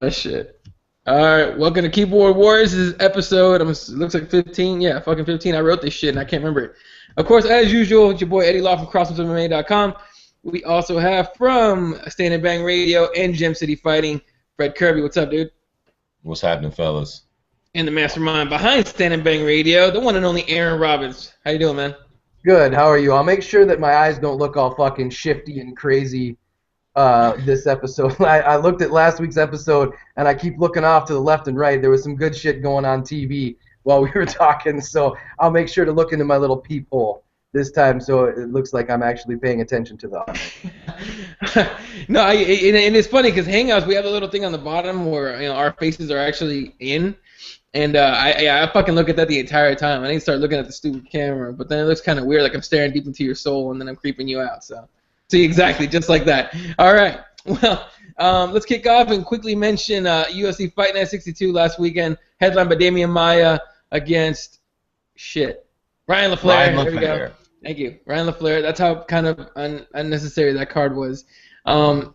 That shit. All right, welcome to Keyboard Warriors. This is episode. It looks like 15. Yeah, fucking 15. I wrote this shit and I can't remember it. Of course, as usual, it's your boy Eddie Law from CrossFitMMA.com. We also have from Stand and Bang Radio and Gem City Fighting, Fred Kirby. What's up, dude? What's happening, fellas? And the mastermind behind Stand and Bang Radio, the one and only Aaron Robbins. How you doing, man? Good. How are you? I'll make sure that my eyes don't look all fucking shifty and crazy this episode. I looked at last week's episode, and I keep looking off to the left and right. There was some good shit going on TV while we were talking, so I'll make sure to look into my little peephole this time so it looks like I'm actually paying attention to the audio. No, and it's funny because Hangouts, we have a little thing on the bottom where our faces are actually in. And I fucking look at that the entire time. I need to start looking at the stupid camera, but then it looks kind of weird, like I'm staring deep into your soul, and then I'm creeping you out. So, see, exactly, just like that. All right, well, let's kick off and quickly mention UFC Fight Night 62 last weekend, headlined by Damian Maia against Ryan LaFlare. Ryan There we go. Thank you, Ryan LaFlare. That's how kind of unnecessary that card was.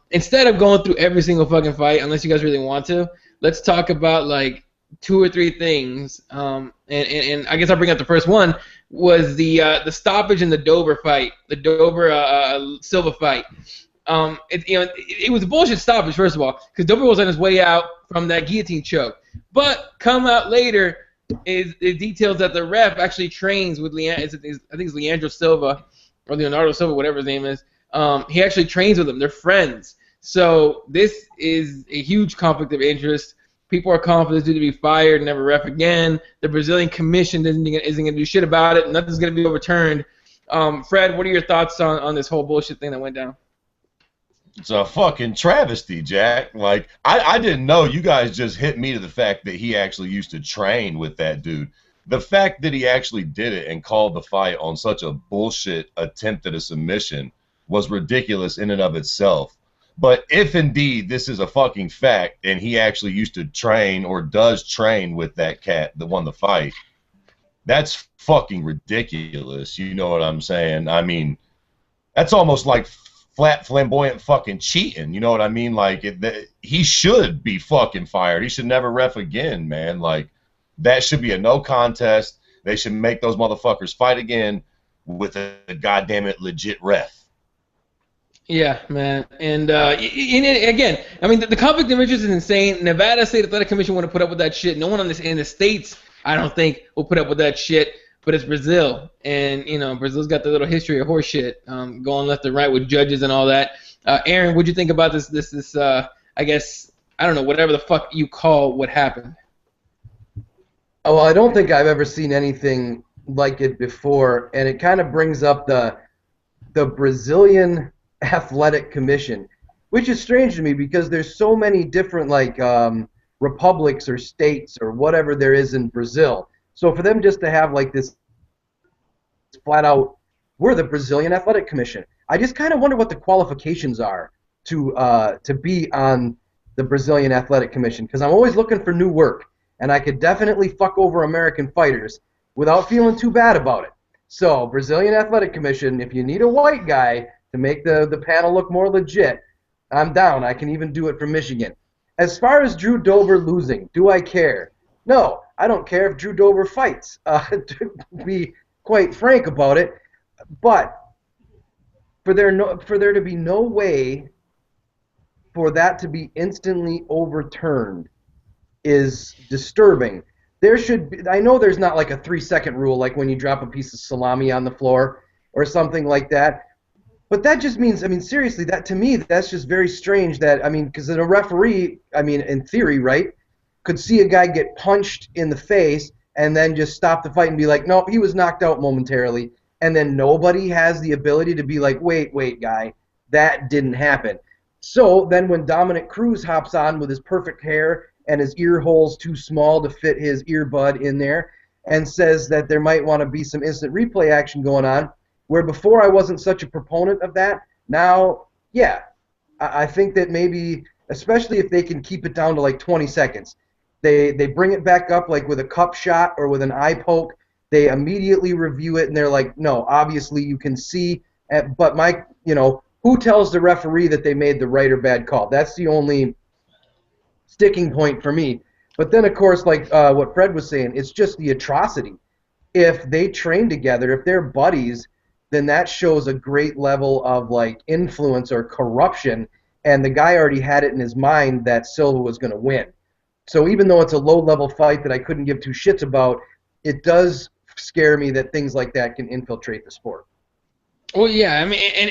Instead of going through every single fucking fight, unless you guys really want to, let's talk about like two or three things, and I guess I'll bring up the first one was the stoppage in the Dober fight, the Dober Silva fight. It was a bullshit stoppage first of all, because Dober was on his way out from that guillotine choke, but come out later it details that the ref actually trains with I think it's Leandro Silva or Leonardo Silva, whatever his name is. He actually trains with him. They're friends. So this is a huge conflict of interest. People are calling for this dude to be fired, never ref again. The Brazilian commission isn't going to do shit about it. Nothing's going to be overturned. Fred, what are your thoughts on this whole bullshit thing that went down? It's a fucking travesty, Jack. Like, I didn't know. You guys just hit me to the fact that he actually used to train with that dude. The fact that he actually did it and called the fight on such a bullshit attempt at a submission was ridiculous in and of itself. But if indeed this is a fucking fact and he actually used to train or does train with that cat that won the fight, that's fucking ridiculous. You know what I'm saying? I mean, that's almost like flat, flamboyant fucking cheating. You know what I mean? Like, he should be fucking fired. He should never ref again, man. Like, that should be a no contest. They should make those motherfuckers fight again with a goddamn it legit ref. Yeah, man. And again, I mean, the conflict of interest is insane. Nevada State Athletic Commission wouldn't put up with that shit. No one in the states, I don't think, will put up with that shit. But it's Brazil, and Brazil's got the little history of horse shit, going left and right with judges and all that. Aaron, what'd you think about this? I guess I don't know, whatever the fuck you call what happened. Oh, well, I don't think I've ever seen anything like it before, and it kind of brings up the Brazilian Athletic Commission, which is strange to me because there's so many different republics or states or whatever there is in Brazil. So for them just to have like this flat out, we're the Brazilian Athletic Commission. I just kind of wonder what the qualifications are to be on the Brazilian Athletic Commission, because I'm always looking for new work, and I could definitely fuck over American fighters without feeling too bad about it. So Brazilian Athletic Commission, if you need a white guy to make the panel look more legit, I'm down. I can even do it from Michigan. As far as Drew Dober losing, do I care? No, I don't care if Drew Dober fights, to be quite frank about it. But for there to be no way for that to be instantly overturned is disturbing. There should be, I know there's not like a 3-second rule like when you drop a piece of salami on the floor or something like that. But that just means, I mean, seriously, that to me, that's just very strange that, I mean, because a referee, I mean, in theory, right, could see a guy get punched in the face and then just stop the fight and be like, nope, he was knocked out momentarily. And then nobody has the ability to be like, wait, guy, that didn't happen. So then when Dominic Cruz hops on with his perfect hair and his ear holes too small to fit his earbud in there and says that there might want to be some instant replay action going on, where before I wasn't such a proponent of that, now, yeah, I think that maybe, especially if they can keep it down to like 20 seconds, they bring it back up like with a cup shot or with an eye poke, they immediately review it and they're like, no, obviously you can see, but who tells the referee that they made the right or bad call? That's the only sticking point for me. But then, of course, like what Fred was saying, it's just the atrocity. If they train together, if they're buddies, then that shows a great level of like influence or corruption. And the guy already had it in his mind that Silva was going to win. So even though it's a low-level fight that I couldn't give two shits about, it does scare me that things like that can infiltrate the sport. Well, yeah, I mean, and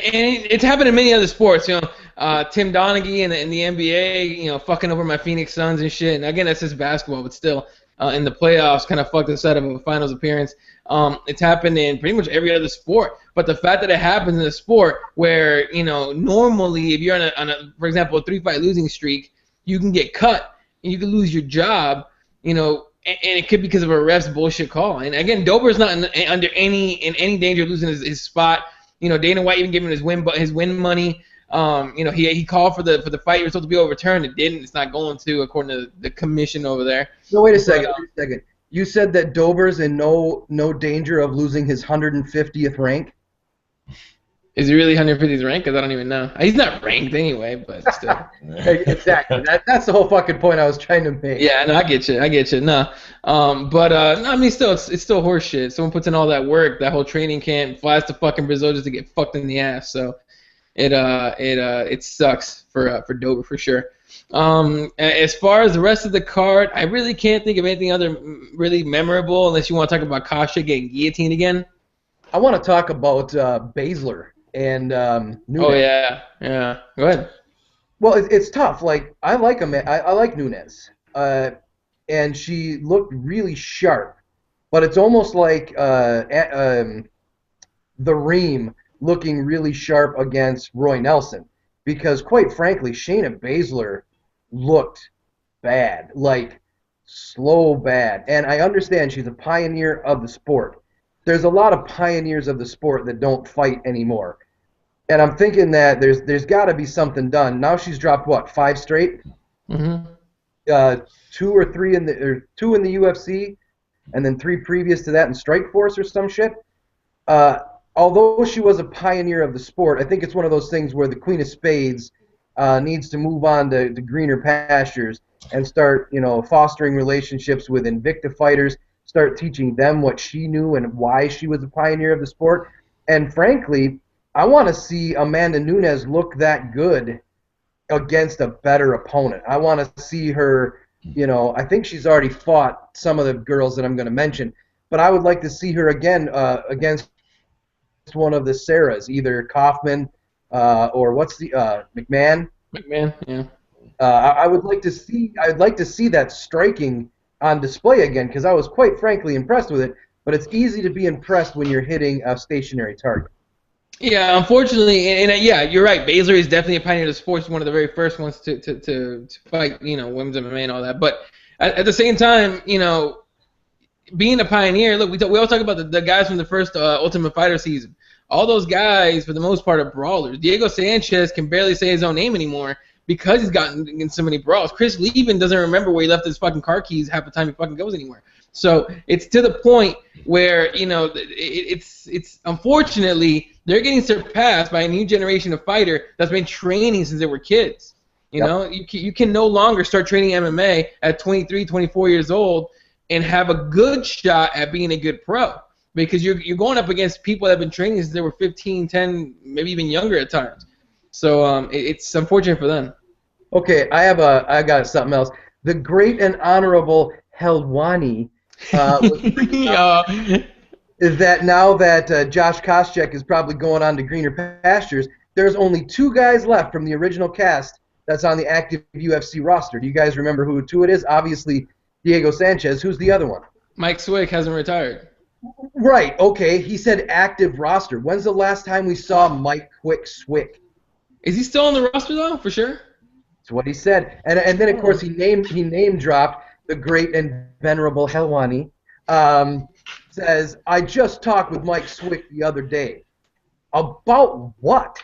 it's happened in many other sports. Tim Donaghy in the NBA, fucking over my Phoenix Suns and shit. And again, that's just basketball, but still, in the playoffs, kind of fucked us out of a finals appearance. It's happened in pretty much every other sport. But the fact that it happens in a sport where, normally if you're on a for example, a 3-fight losing streak, you can get cut and you can lose your job, and it could be because of a ref's bullshit call. And again, Dober's not in any danger of losing his spot. Dana White even gave him his win money. He called for the fight. It was supposed to be overturned. It didn't. It's not going to, according to the commission over there. No, wait a second. You said that Dober's in no danger of losing his 150th rank? Is he really 150th rank? Because I don't even know. He's not ranked anyway, but still. Exactly. That's the whole fucking point I was trying to make. Yeah, no, I get you. No. I mean, still, it's still horse shit. Someone puts in all that work, that whole training camp, flies to fucking Brazil just to get fucked in the ass. So it sucks for Dober for sure. As far as the rest of the card, I really can't think of anything other really memorable unless you want to talk about Kasha getting guillotined again. I want to talk about Baszler and Nunes. Oh yeah. Go ahead. Well, it's tough. Like I like him. I like Nunes, and she looked really sharp. But it's almost like the Reem looking really sharp against Roy Nelson, because quite frankly, Shayna Baszler looked bad, like slow bad. And I understand she's a pioneer of the sport. There's a lot of pioneers of the sport that don't fight anymore. And I'm thinking that there's got to be something done. Now she's dropped, what, 5 straight? Mm-hmm. 2 or 3 in the 2 in the UFC, and then 3 previous to that in Strikeforce or some shit. Although she was a pioneer of the sport, I think it's one of those things where the Queen of Spades needs to move on to greener pastures and start, fostering relationships with Invicta fighters, start teaching them what she knew and why she was a pioneer of the sport. And frankly, I want to see Amanda Nunes look that good against a better opponent. I want to see her, I think she's already fought some of the girls that I'm going to mention, but I would like to see her again against one of the Sarahs, either Kaufman or what's the McMahon. McMahon, yeah. I'd like to see that striking on display again, because I was quite frankly impressed with it. But it's easy to be impressed when you're hitting a stationary target. Yeah, unfortunately, and yeah, you're right. Baszler is definitely a pioneer of the sport. She's one of the very first ones to fight, women's MMA and all that. But at the same time, being a pioneer, look, we all talk about the guys from the first Ultimate Fighter season. All those guys, for the most part, are brawlers. Diego Sanchez can barely say his own name anymore because he's gotten in so many brawls. Chris Lieben doesn't remember where he left his fucking car keys half the time he fucking goes anywhere. So it's to the point where, it's unfortunately they're getting surpassed by a new generation of fighter that's been training since they were kids. You can no longer start training MMA at 23, 24 years old and have a good shot at being a good pro, because you're going up against people that have been training since they were 15, 10, maybe even younger at times. So it's unfortunate for them. Okay, I got something else. The great and honorable Helwani is that now that Josh Koscheck is probably going on to greener pastures, there's only 2 guys left from the original cast that's on the active UFC roster. Do you guys remember who 2 it is? Obviously, Diego Sanchez. Who's the other one? Mike Swick hasn't retired. Right, okay. He said active roster. When's the last time we saw Mike Swick? Is he still on the roster, though, for sure? That's what he said. And then, of course, he name dropped the great and venerable Helwani. Says, I just talked with Mike Swick the other day. About what?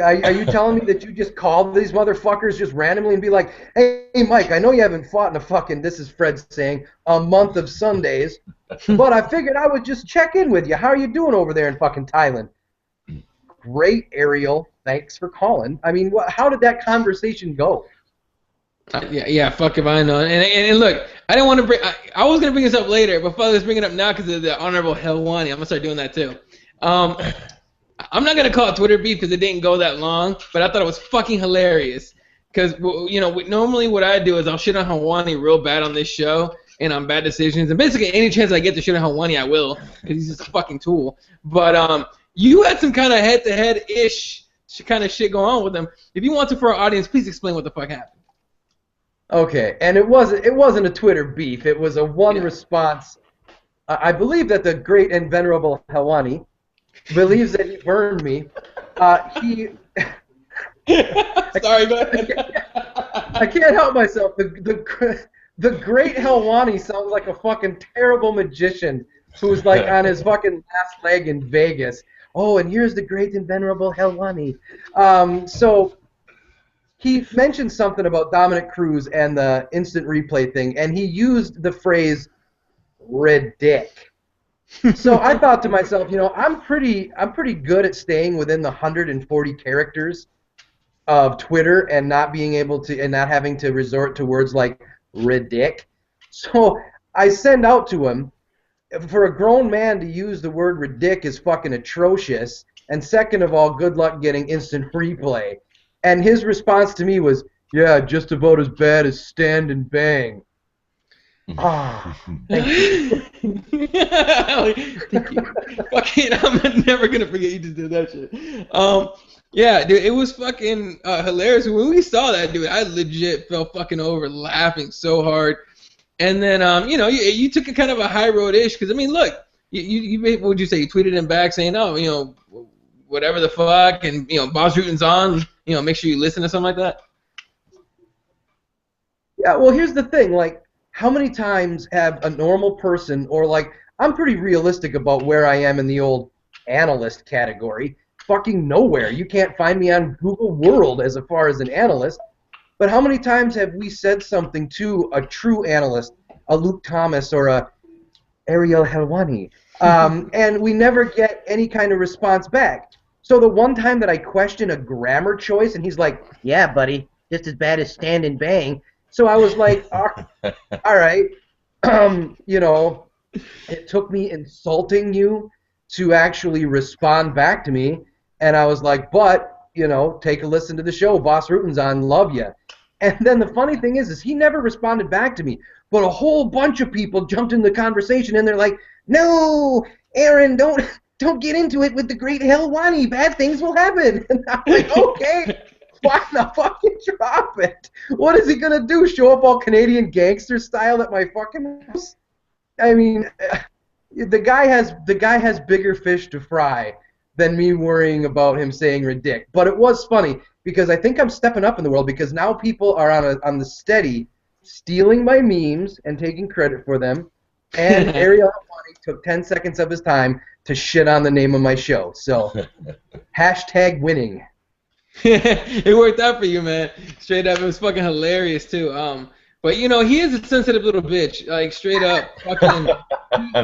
Are you telling me that you just called these motherfuckers just randomly and be like, hey, Mike, I know you haven't fought in a fucking, this is Fred saying, a month of Sundays, but I figured I would just check in with you. How are you doing over there in fucking Thailand? Great, Ariel. Thanks for calling. I mean, how did that conversation go? Yeah, fuck if I know. And look, I didn't want to bring. I was gonna bring this up later, but fuck, let's bring it up now because of the Honorable Helwani. I'm gonna start doing that too. I'm not gonna call it Twitter beef because it didn't go that long, but I thought it was fucking hilarious. Because normally what I do is I'll shit on Helwani real bad on this show and on bad decisions, and basically any chance I get to shit on Helwani, I will because he's just a fucking tool. But you had some kind of head-to-head ish kind of shit going on with him. If you want to, for our audience, please explain what the fuck happened. Okay, and it wasn't a Twitter beef. It was a one response. I believe that the great and venerable Helwani believes that he burned me. Sorry, go ahead. I can't help myself. The great Helwani sounds like a fucking terrible magician who's like on his fucking last leg in Vegas. Oh, and here's the great and venerable Helwani. So he mentioned something about Dominic Cruz and the instant replay thing, and he used the phrase "ridic." So I thought to myself, I'm pretty good at staying within the 140 characters of Twitter and not being able to and not having to resort to words like "ridic." So I send out to him, for a grown man to use the word "ridic" is fucking atrocious, and second of all, good luck getting instant replay. And his response to me was, yeah, just about as bad as Stand and Bang. Ah, thank you. Thank you. Fucking, I'm never gonna forget you just did that shit. Yeah, dude, it was fucking hilarious. When we saw that, dude, I legit fell fucking over laughing so hard. And then, you took a kind of a high road-ish, because, I mean, look, you what would you say? You tweeted him back saying, oh, whatever the fuck, and, Boss Rutan's on, make sure you listen or something like that? Yeah, well, here's the thing, like, how many times have a normal person, or, like, I'm pretty realistic about where I am in the old analyst category, fucking nowhere. You can't find me on Google World as far as an analyst. But how many times have we said something to a true analyst, a Luke Thomas or a Ariel Helwani, and we never get any kind of response back? So the one time that I question a grammar choice, and he's like, yeah, buddy, just as bad as Stand and Bang. So I was like, all right, it took me insulting you to actually respond back to me, and I was like, but, take a listen to the show. Boss Rutan's on, love ya. And then the funny thing is he never responded back to me. But a whole bunch of people jumped in the conversation, and they're like, no, Aaron, don't get into it with the great Helwani. Bad things will happen. And I'm like, okay, why not fucking drop it? What is he going to do, show up all Canadian gangster style at my fucking house? I mean, the guy has bigger fish to fry than me worrying about him saying ridic. But it was funny because I think I'm stepping up in the world because now people are on the steady stealing my memes and taking credit for them. And Ariel Helwani took 10 seconds of his time to shit on the name of my show. So, hashtag winning. It worked out for you, man. Straight up, it was fucking hilarious too. But he is a sensitive little bitch. Like straight up, fucking.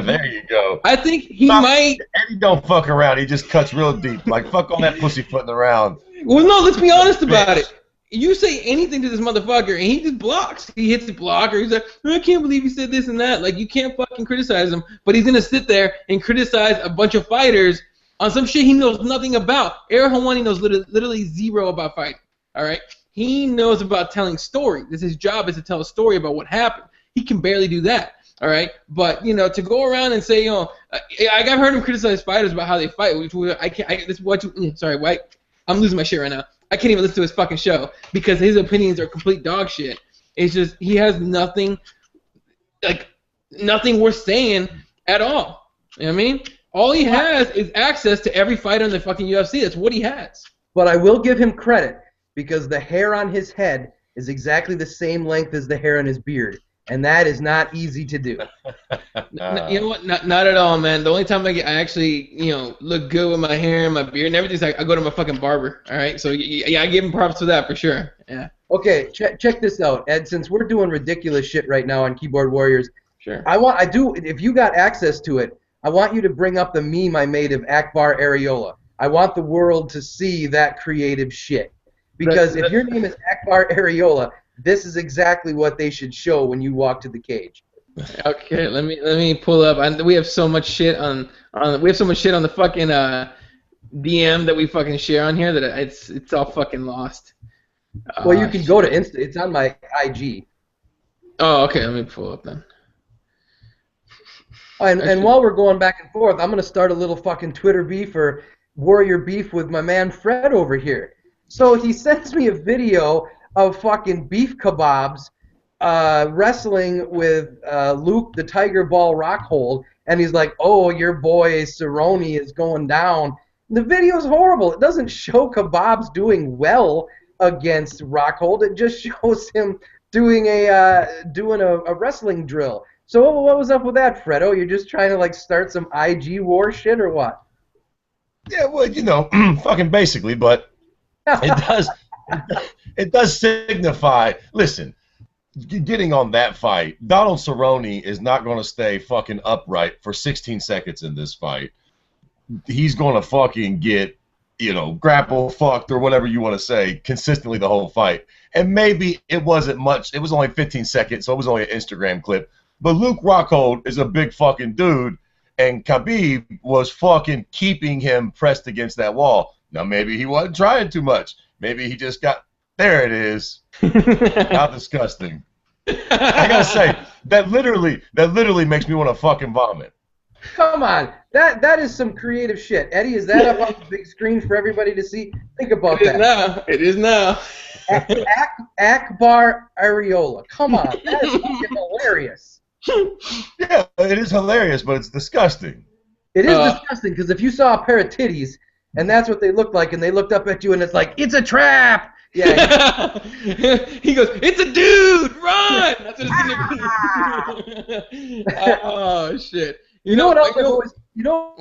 There you go. I think he might. And he don't fuck around. He just cuts real deep. Like fuck on that pussyfooting around. Well, no, let's be honest about it. You say anything to this motherfucker, and he just blocks. He hits the block, or he's like, I can't believe you said this and that. Like you can't fucking criticize him, but he's gonna sit there and criticize a bunch of fighters on some shit he knows nothing about. Ariel Helwani knows literally zero about fighting. All right. He knows about telling story. His job is to tell a story about what happened. He can barely do that, all right? But, to go around and say, I've heard him criticize fighters about how they fight. I'm losing my shit right now. I can't even listen to his fucking show because his opinions are complete dog shit. It's just he has nothing worth saying at all. You know what I mean? All he has is access to every fighter in the fucking UFC. That's what he has. But I will give him credit, because the hair on his head is exactly the same length as the hair on his beard, and that is not easy to do. You know what? Not at all, man. The only time I actually, look good with my hair and my beard and everything is I go to my fucking barber. All right, so yeah, I give him props for that for sure. Yeah. Okay, check this out, Ed. Since we're doing ridiculous shit right now on Keyboard Warriors, sure. If you got access to it, I want you to bring up the meme I made of Akbar Areola. I want the world to see that creative shit. Because if your name is Akbar Areola, this is exactly what they should show when you walk to the cage. Okay, let me pull up. We have so much shit on the fucking DM that we fucking share on here that it's all fucking lost. Well, you can go to Insta. It's on my IG. Oh, okay. Let me pull up then. And while we're going back and forth, I'm gonna start a little fucking Twitter beef or Warrior beef with my man Fred over here. So he sends me a video of fucking beef kebabs wrestling with Luke the Tiger Ball Rockhold, and he's like, "Oh, your boy Cerrone is going down." The video's horrible. It doesn't show kebabs doing well against Rockhold. It just shows him doing a wrestling drill. So what was up with that, Fredo? You're just trying to like start some IG war shit or what? Yeah, well, you know, fucking basically, but it does signify. Listen, getting on that fight, Donald Cerrone is not going to stay fucking upright for 16 seconds in this fight. He's going to fucking get, you know, grapple fucked or whatever you want to say consistently the whole fight. And maybe it wasn't much. It was only 15 seconds, so it was only an Instagram clip. But Luke Rockhold is a big fucking dude, and Khabib was fucking keeping him pressed against that wall. Now, maybe he wasn't trying too much. Maybe he just got, there it is. How disgusting. I gotta say, that literally makes me want to fucking vomit. Come on, that is some creative shit. Eddie, is that up on the big screen for everybody to see? Think about that. It is now. Akbar Areola. Come on, that is fucking hilarious. Yeah, it is hilarious, but it's disgusting. It is disgusting because if you saw a pair of titties and that's what they looked like, and they looked up at you and it's like, it's a trap. Yeah. He goes, it's a dude, run! That's what it's gonna be. Oh shit. You know what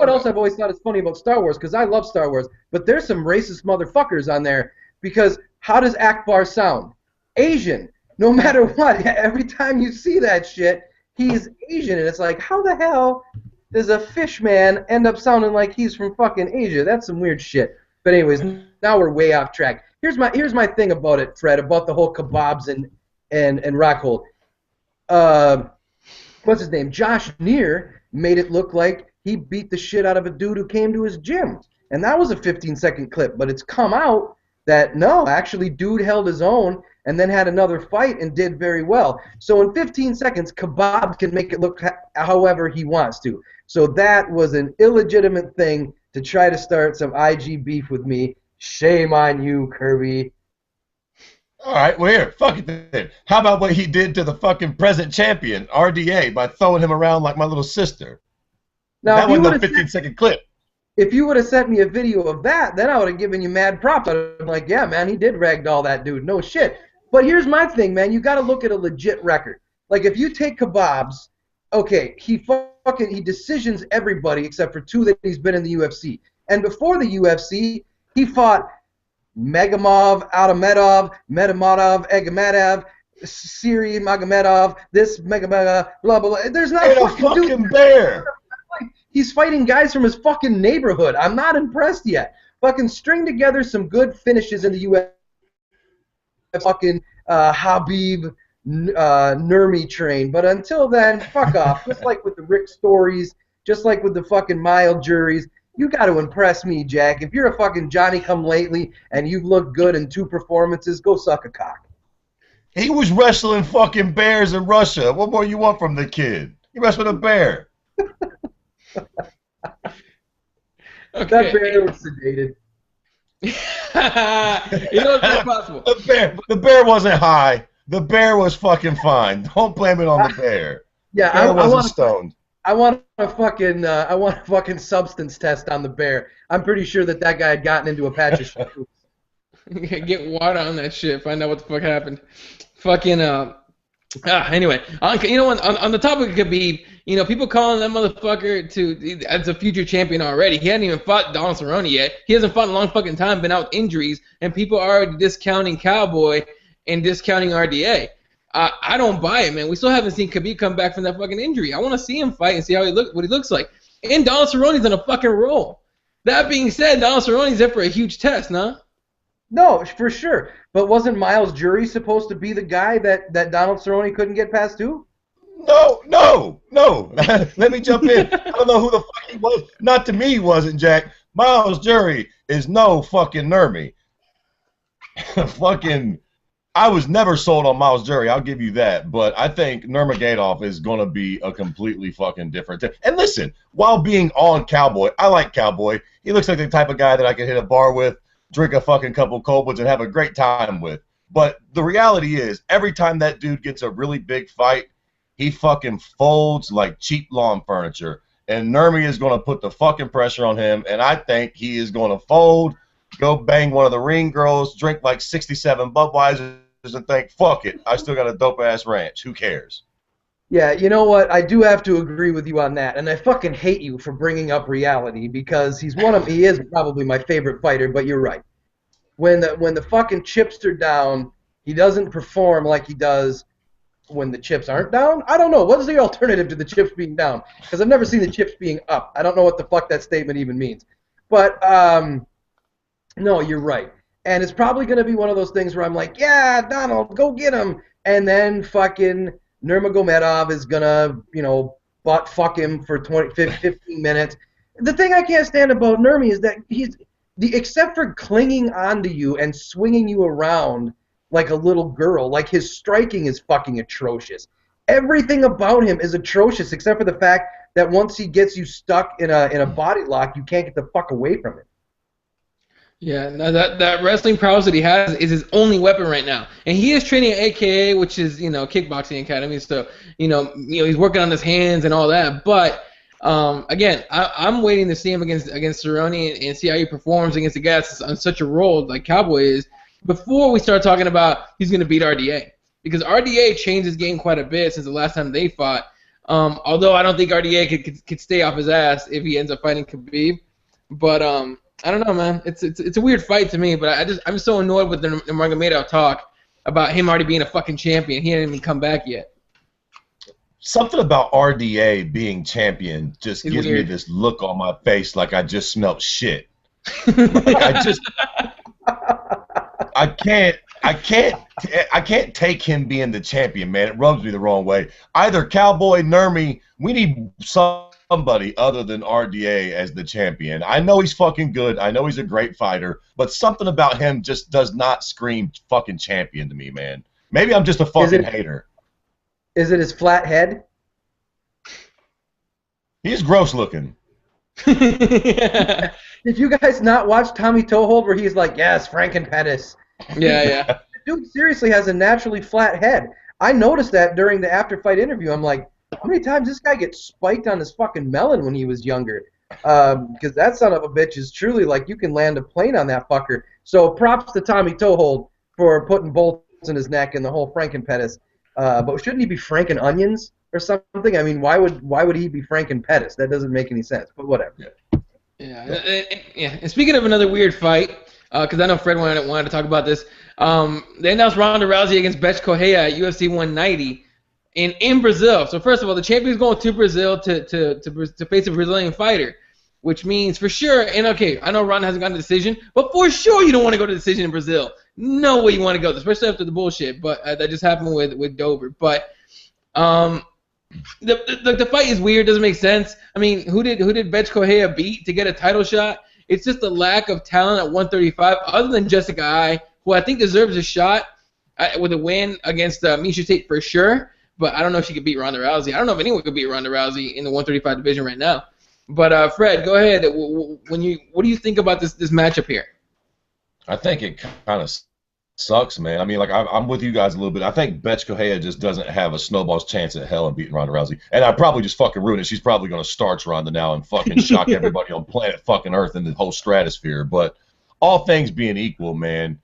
else I've always thought is funny about Star Wars, because I love Star Wars, but there's some racist motherfuckers on there, because how does Akbar sound? Asian. No matter what, every time you see that shit, he's Asian, and it's like, how the hell does a fish man end up sounding like he's from fucking Asia? That's some weird shit. But anyways, now we're way off track. Here's my thing about it, Fred, about the whole kebabs and Rockhold. What's his name? Josh Neer made it look like he beat the shit out of a dude who came to his gym. And that was a 15-second clip, but it's come out that, no, actually dude held his own and then had another fight and did very well. So in 15 seconds, Kebab can make it look however he wants to. So that was an illegitimate thing to try to start some IG beef with me. Shame on you, Kirby. All right, well, here, fuck it then. How about what he did to the fucking present champion, RDA, by throwing him around like my little sister? Now, that wasn't a 15-second clip. If you would have sent me a video of that, then I would have given you mad props. I would have been like, yeah, man, he did ragdoll that dude. No shit. But here's my thing, man. You got to look at a legit record. Like, if you take Kebabs, okay, he decisions everybody except for two that he's been in the UFC. And before the UFC, he fought Megamov, Atamedov, Metamadov, Egamadov, Siri Magomedov, this Megamega, blah, blah, blah. There's not a fucking bear. He's fighting guys from his fucking neighborhood. I'm not impressed yet. Fucking string together some good finishes in the UFC. Fucking Habib Nurmi train. But until then, fuck off. Just like with the Rick Stories, just like with the fucking mild juries, you got to impress me, Jack. If you're a fucking Johnny-come-lately and you've looked good in 2 performances, go suck a cock. He was wrestling fucking bears in Russia. What more you want from the kid? He wrestled a bear. Okay. That bear was sedated. You know, it's not possible. The bear wasn't high. The bear was fucking fine. Don't blame it on the bear. Yeah, I wasn't stoned. I want a fucking substance test on the bear. I'm pretty sure that guy had gotten into a patch of shit. Get water on that shit. Find out what the fuck happened. Fucking anyway, you know, on the topic of Khabib, you know, people calling that motherfucker as a future champion already. He hadn't even fought Donald Cerrone yet. He hasn't fought in a long fucking time, been out with injuries, and people are already discounting Cowboy and discounting RDA. I don't buy it, man. We still haven't seen Khabib come back from that fucking injury. I want to see him fight and see what he looks like. And Donald Cerrone's on a fucking roll. That being said, Donald Cerrone's there for a huge test, nah? No, for sure. But wasn't Miles Jury supposed to be the guy that Donald Cerrone couldn't get past too? No, no, no. Let me jump in. I don't know who the fuck he was. Not to me, he wasn't, Jack. Miles Jury is no fucking Nurmy. Fucking, I was never sold on Miles Jury. I'll give you that. But I think Nurmagomedov is going to be a completely fucking different. And listen, while being on Cowboy, I like Cowboy. He looks like the type of guy that I could hit a bar with, drink a fucking couple Coldwoods, and have a great time with. But the reality is, every time that dude gets a really big fight, he fucking folds like cheap lawn furniture. And Nurmy is going to put the fucking pressure on him, and I think he is going to fold, go bang one of the ring girls, drink like 67 Budweisers, and think, fuck it, I still got a dope-ass ranch. Who cares? Yeah, you know what? I do have to agree with you on that, and I fucking hate you for bringing up reality because he is probably my favorite fighter. But you're right. When the fucking chips are down, he doesn't perform like he does when the chips aren't down. I don't know. What is the alternative to the chips being down? Because I've never seen the chips being up. I don't know what the fuck that statement even means. But no, you're right. And it's probably going to be one of those things where I'm like, yeah, Donald, go get him. And then fucking Nurmagomedov is going to, butt fuck him for 15 minutes. The thing I can't stand about Nurmy is that except for clinging onto you and swinging you around like a little girl, like his striking is fucking atrocious. Everything about him is atrocious except for the fact that once he gets you stuck in a body lock, you can't get the fuck away from it. Yeah, no, that wrestling prowess that he has is his only weapon right now, and he is training at AKA, which is kickboxing academy. So he's working on his hands and all that. But again, I'm waiting to see him against Cerrone and see how he performs against the guy that's on such a roll like Cowboy is before we start talking about he's going to beat RDA, because RDA changed his game quite a bit since the last time they fought. Although I don't think RDA could stay off his ass if he ends up fighting Khabib, but I don't know, man. It's a weird fight to me, but I'm so annoyed with the Nurmagomedov talk about him already being a fucking champion. He hasn't even come back yet. Something about RDA being champion just gives weird. me this look on my face like I just smelled shit. Like I can't take him being the champion, man. It rubs me the wrong way. Either Cowboy, Nurmy, we need somebody other than RDA as the champion. I know he's fucking good. I know he's a great fighter, but something about him just does not scream fucking champion to me, man. Maybe I'm just a fucking hater. Is it his flat head? He's gross looking. Did you guys not watch Tommy Toehold where he's like, yes, Frankenpettis? Yeah. Dude seriously has a naturally flat head. I noticed that during the after-fight interview. I'm like, how many times this guy gets spiked on his fucking melon when he was younger? Because that son of a bitch is truly like you can land a plane on that fucker. So props to Tommy Toehold for putting bolts in his neck and the whole Frankenpettis. But shouldn't he be Franken Onions or something? I mean, why would he be Frankenpettis? That doesn't make any sense. But whatever. Yeah. And speaking of another weird fight, because I know Fred wanted to talk about this. They announced Ronda Rousey against Bethe Correia at UFC 190 in Brazil. So first of all, the champion's going to Brazil to face a Brazilian fighter, which means for sure. And okay, I know Ronda hasn't gotten a decision, but for sure you don't want to go to decision in Brazil. No way you want to go, especially after the bullshit. But that just happened with Dover. But the fight is weird. Doesn't make sense. I mean, who did Bethe Correia beat to get a title shot? It's just the lack of talent at 135, other than Jessica Ai, who I think deserves a shot with a win against Miesha Tate for sure. But I don't know if she could beat Ronda Rousey. I don't know if anyone could beat Ronda Rousey in the 135 division right now. But Fred, go ahead. What do you think about this matchup here? I think it kind of sucks, man. I mean, like I'm with you guys a little bit. I think Bethe Correia just doesn't have a snowball's chance in hell in beating Ronda Rousey. And I probably just fucking ruined it. She's probably going to starch Ronda now and fucking shock everybody on planet fucking Earth and the whole stratosphere. But all things being equal, man,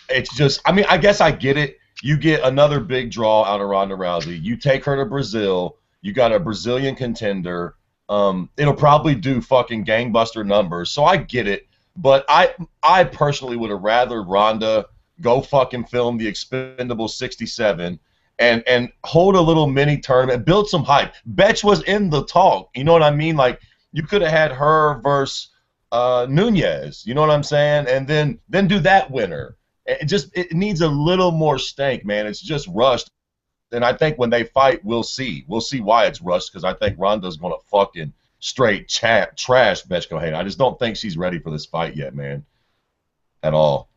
it's just, I mean, I guess I get it. You get another big draw out of Ronda Rousey. You take her to Brazil. You got a Brazilian contender. It'll probably do fucking gangbuster numbers. So I get it. But I personally would have rather Ronda go fucking film the Expendable 67 and hold a little mini tournament, build some hype. Bethe was in the talk. You know what I mean? Like, you could have had her versus Nunez. You know what I'm saying? And then do that winner. It needs a little more stank, man. It's just rushed. And I think when they fight, we'll see. We'll see why it's rushed, because I think Ronda's going to fucking straight trash Bethe Correia. I just don't think she's ready for this fight yet, man. At all.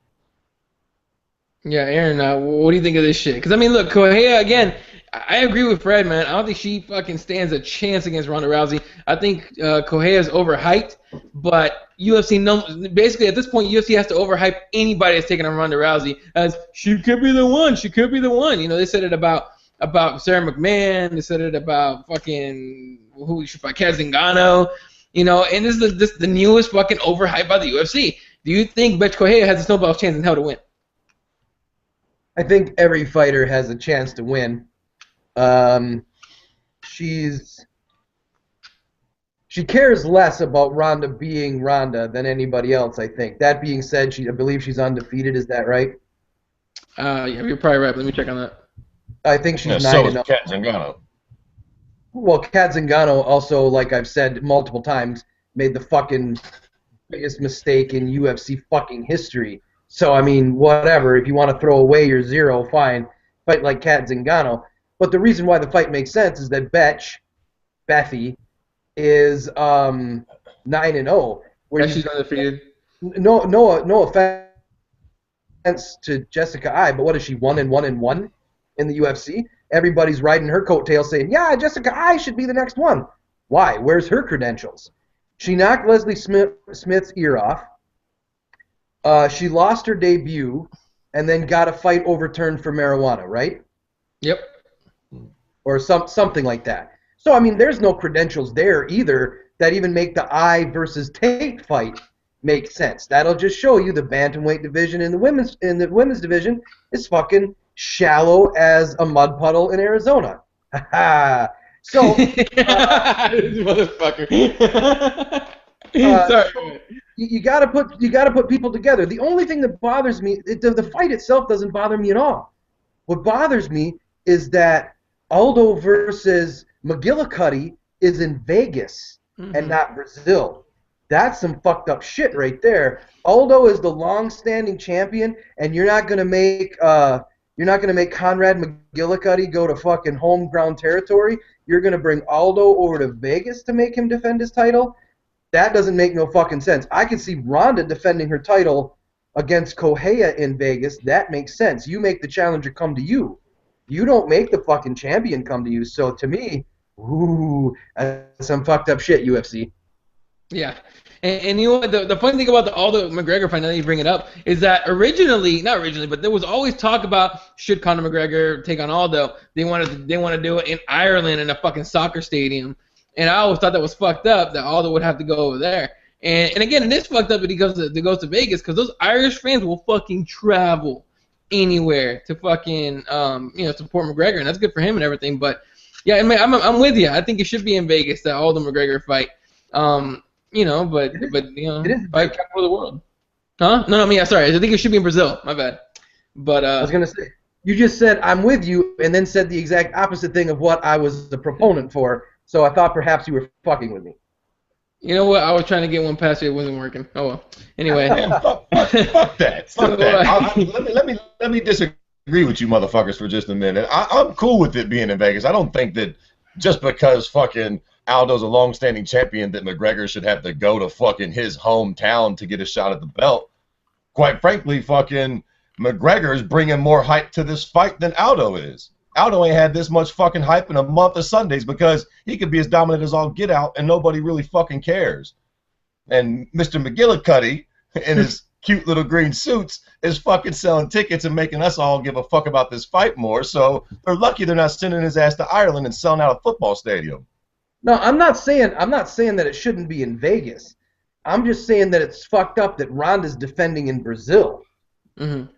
Yeah, Aaron, what do you think of this shit? Because, I mean, look, Correia, again, I agree with Fred, man. I don't think she fucking stands a chance against Ronda Rousey. I think Correia is overhyped, but UFC, basically at this point, UFC has to overhype anybody that's taking on Ronda Rousey as she could be the one. She could be the one. You know, they said it about Sarah McMahon. They said it about fucking who should fight, Kat Zingano. You know, and this is the newest fucking overhype by the UFC. Do you think Bethe Correia has a snowball's chance in hell to win? I think every fighter has a chance to win. She cares less about Ronda being Ronda than anybody else, I think. That being said, I believe she's undefeated. Is that right? Yeah, you're probably right. Let me check on that. I think she's 9-0. So is Kat Zingano. Well, Kat Zingano also, like I've said multiple times, made the fucking biggest mistake in UFC fucking history. So, I mean, whatever. If you want to throw away your zero, fine. Fight like Kat Zingano. But the reason why the fight makes sense is that Bethy, is 9-0. Where she's undefeated. No offense to Jessica Eye, but what is she, 1-1-1 in the UFC? Everybody's riding her coattails saying, yeah, Jessica Eye should be the next one. Why? Where's her credentials? She knocked Leslie Smith's ear off. She lost her debut and then got a fight overturned for marijuana, right? Yep. Or something like that. So, I mean, there's no credentials there either that even make the Eye versus Tate fight make sense. That'll just show you the bantamweight division in the women's division is fucking shallow as a mud puddle in Arizona. So, this motherfucker. Sorry. You gotta put people together. The only thing that bothers me, the fight itself doesn't bother me at all. What bothers me is that Aldo versus McGillicuddy is in Vegas and not Brazil. That's some fucked up shit right there. Aldo is the long-standing champion, and you're not gonna make Conrad McGillicuddy go to fucking home ground territory. You're gonna bring Aldo over to Vegas to make him defend his title. That doesn't make no fucking sense. I can see Ronda defending her title against Correia in Vegas. That makes sense. You make the challenger come to you. You don't make the fucking champion come to you. So to me, that's some fucked up shit, UFC. Yeah. And you know what? The funny thing about the Aldo McGregor fight, now that you bring it up, is that not originally, but there was always talk about should Conor McGregor take on Aldo. They want to do it in Ireland in a fucking soccer stadium. And I always thought that was fucked up that Aldo would have to go over there. And again, it is fucked up that he goes to Vegas because those Irish fans will fucking travel anywhere to fucking support McGregor, and that's good for him and everything. But yeah, I mean, I'm with you. I think it should be in Vegas, that Aldo McGregor fight. But fight for the world. Huh? No, sorry. I think it should be in Brazil. My bad. But I was gonna say, you just said I'm with you, and then said the exact opposite thing of what I was the proponent for. So I thought perhaps you were fucking with me. You know what? I was trying to get one past you. It wasn't working. Oh well. Anyway. Fuck that. Fuck that. Let me disagree with you motherfuckers for just a minute. I'm cool with it being in Vegas. I don't think that just because fucking Aldo's a long-standing champion that McGregor should have to go to fucking his hometown to get a shot at the belt. Quite frankly, fucking McGregor is bringing more hype to this fight than Aldo is. Aldo ain't had this much fucking hype in a month of Sundays because he could be as dominant as all get out and nobody really fucking cares. And Mr. McGillicuddy in his cute little green suits is fucking selling tickets and making us all give a fuck about this fight more. So they're lucky they're not sending his ass to Ireland and selling out a football stadium. No, I'm not saying that it shouldn't be in Vegas. I'm just saying that it's fucked up that Ronda's defending in Brazil. Mm-hmm.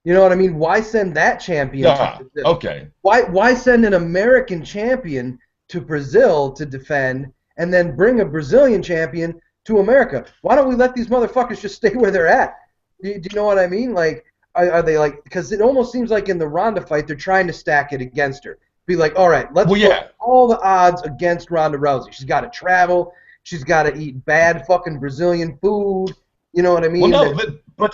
You know what I mean? Why send that champion to Brazil? Okay. Why send an American champion to Brazil to defend and then bring a Brazilian champion to America? Why don't we let these motherfuckers just stay where they're at? Do you know what I mean? Like, are they like, because it almost seems like in the Ronda fight they're trying to stack it against her. Be like, all right, let's put all the odds against Ronda Rousey. She's got to travel. She's got to eat bad fucking Brazilian food. You know what I mean? Well, no, but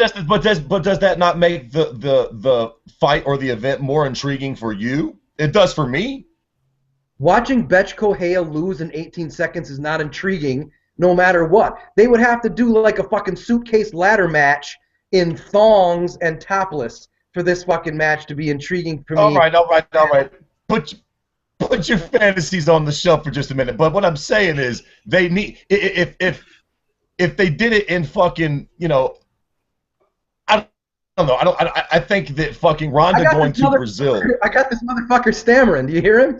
does that not make the fight or the event more intriguing for you? It does for me. Watching Betch Correia lose in 18 seconds is not intriguing, no matter what. They would have to do like a fucking suitcase ladder match in thongs and topless for this fucking match to be intriguing for me. All right. Put your fantasies on the shelf for just a minute. But what I'm saying is, they need if they did it in fucking, you know, I don't know. I think that fucking Ronda going to Brazil. I got this motherfucker stammering. Do you hear him?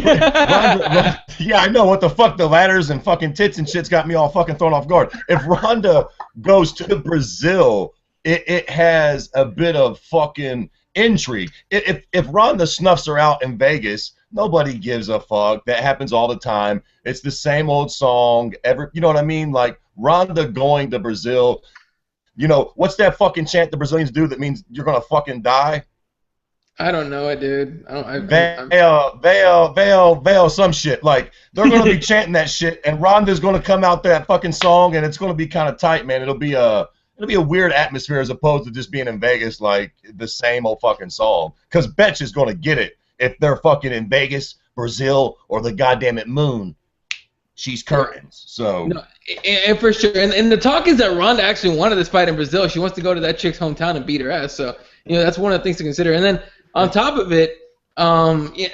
Ronda, yeah, I know. What the fuck? The ladders and fucking tits and shit's got me all fucking thrown off guard. If Ronda goes to Brazil, it has a bit of fucking intrigue. If Ronda snuffs her out in Vegas, nobody gives a fuck. That happens all the time. It's the same old song. You know what I mean? Like, Ronda going to Brazil. You know, what's that fucking chant the Brazilians do that means you're gonna fucking die? I don't know it, dude. Veil, some shit. Like, they're gonna be chanting that shit, and Ronda's gonna come out that fucking song, and it's gonna be kind of tight, man. It'll be a weird atmosphere as opposed to just being in Vegas, like the same old fucking song. Because Betch is gonna get it if they're fucking in Vegas, Brazil, or the goddamn it moon. She's curtains, so. No, and for sure. And the talk is that Ronda actually wanted this fight in Brazil. She wants to go to that chick's hometown and beat her ass. So, you know, that's one of the things to consider. And then on top of it, it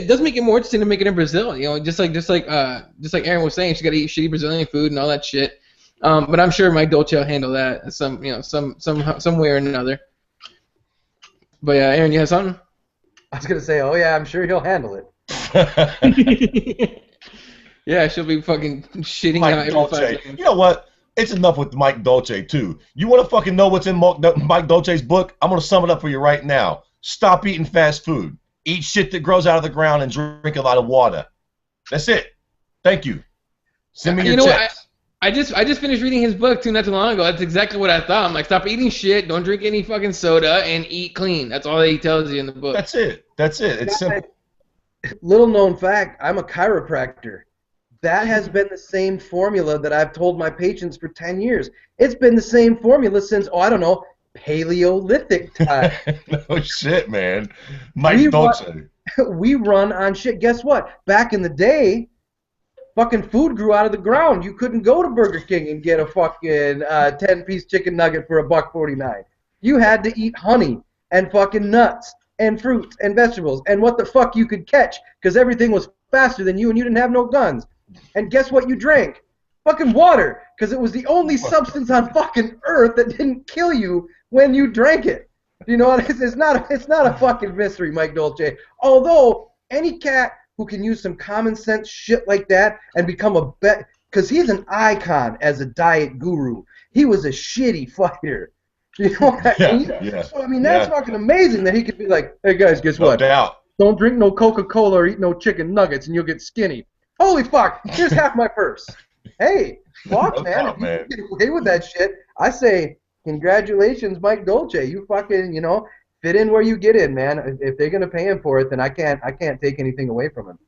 does make it more interesting to make it in Brazil. You know, just like Aaron was saying, she got to eat shitty Brazilian food and all that shit. But I'm sure Mike Dolce will handle that some way or another. But yeah, Aaron, you have something? I was gonna say, oh yeah, I'm sure he'll handle it. Yeah, she'll be fucking shitting Mike out every Dolce. 5 seconds. You know what? It's enough with Mike Dolce, too. You want to fucking know what's in Mike Dolce's book? I'm going to sum it up for you right now. Stop eating fast food. Eat shit that grows out of the ground and drink a lot of water. That's it. Thank you. Send me your checks. I just finished reading his book not too long ago. That's exactly what I thought. I'm like, stop eating shit, don't drink any fucking soda, and eat clean. That's all he tells you in the book. That's it. It's simple. Little known fact, I'm a chiropractor. That has been the same formula that I've told my patients for 10 years. It's been the same formula since, Paleolithic time. No shit, man. Mike Dolce. We run on shit. Guess what? Back in the day, fucking food grew out of the ground. You couldn't go to Burger King and get a fucking 10-piece chicken nugget for $1.49. You had to eat honey and fucking nuts and fruits and vegetables and what the fuck you could catch, because everything was faster than you and you didn't have no guns. And guess what you drank? Fucking water, because it was the only substance on fucking earth that didn't kill you when you drank it. You know what? It's not a fucking mystery, Mike Dolce. Although any cat who can use some common sense shit like that and become a because he's an icon as a diet guru. He was a shitty fighter. You know what I mean? Yeah. So I mean that's fucking amazing that he could be like, hey guys, guess what? No doubt. Don't drink no Coca-Cola or eat no chicken nuggets and you'll get skinny. Holy fuck! Here's half my purse. Hey, fuck, man. If you can get away with that shit, I say congratulations, Mike Dolce. You fucking, fit in where you get in, man. If they're gonna pay him for it, then I can't take anything away from him.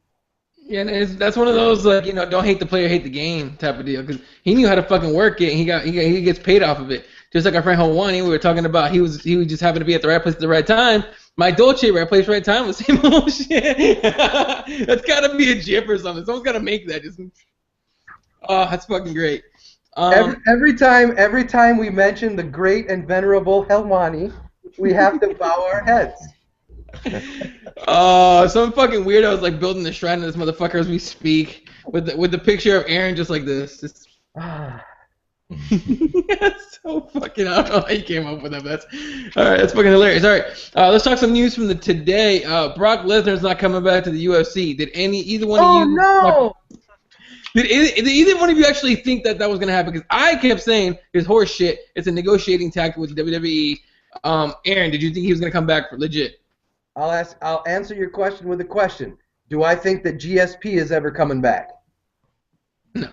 Yeah, and that's one of those don't hate the player, hate the game type of deal. Because he knew how to fucking work it, and he gets paid off of it. Just like our friend Hawani, we were talking about, he was just happened to be at the right place at the right time. Mike Dolce, right place, right time, was the same old shit. That's gotta be a GIF or something. Someone's gotta make that. That's fucking great. Every time we mention the great and venerable Helwani, we have to bow our heads. Some fucking weirdo is like building the shrine of this motherfucker as we speak, with the picture of Aaron just like this. That's so fucking. I don't know how you came up with that. But that's all right. That's fucking hilarious. All right, let's talk some news from the today. Brock Lesnar's not coming back to the UFC. Did either one of you? Oh no! Did either one of you actually think that was gonna happen? Because I kept saying it's horse shit. It's a negotiating tactic with the WWE. Aaron, did you think he was gonna come back for legit? I'll answer your question with a question. Do I think that GSP is ever coming back? No.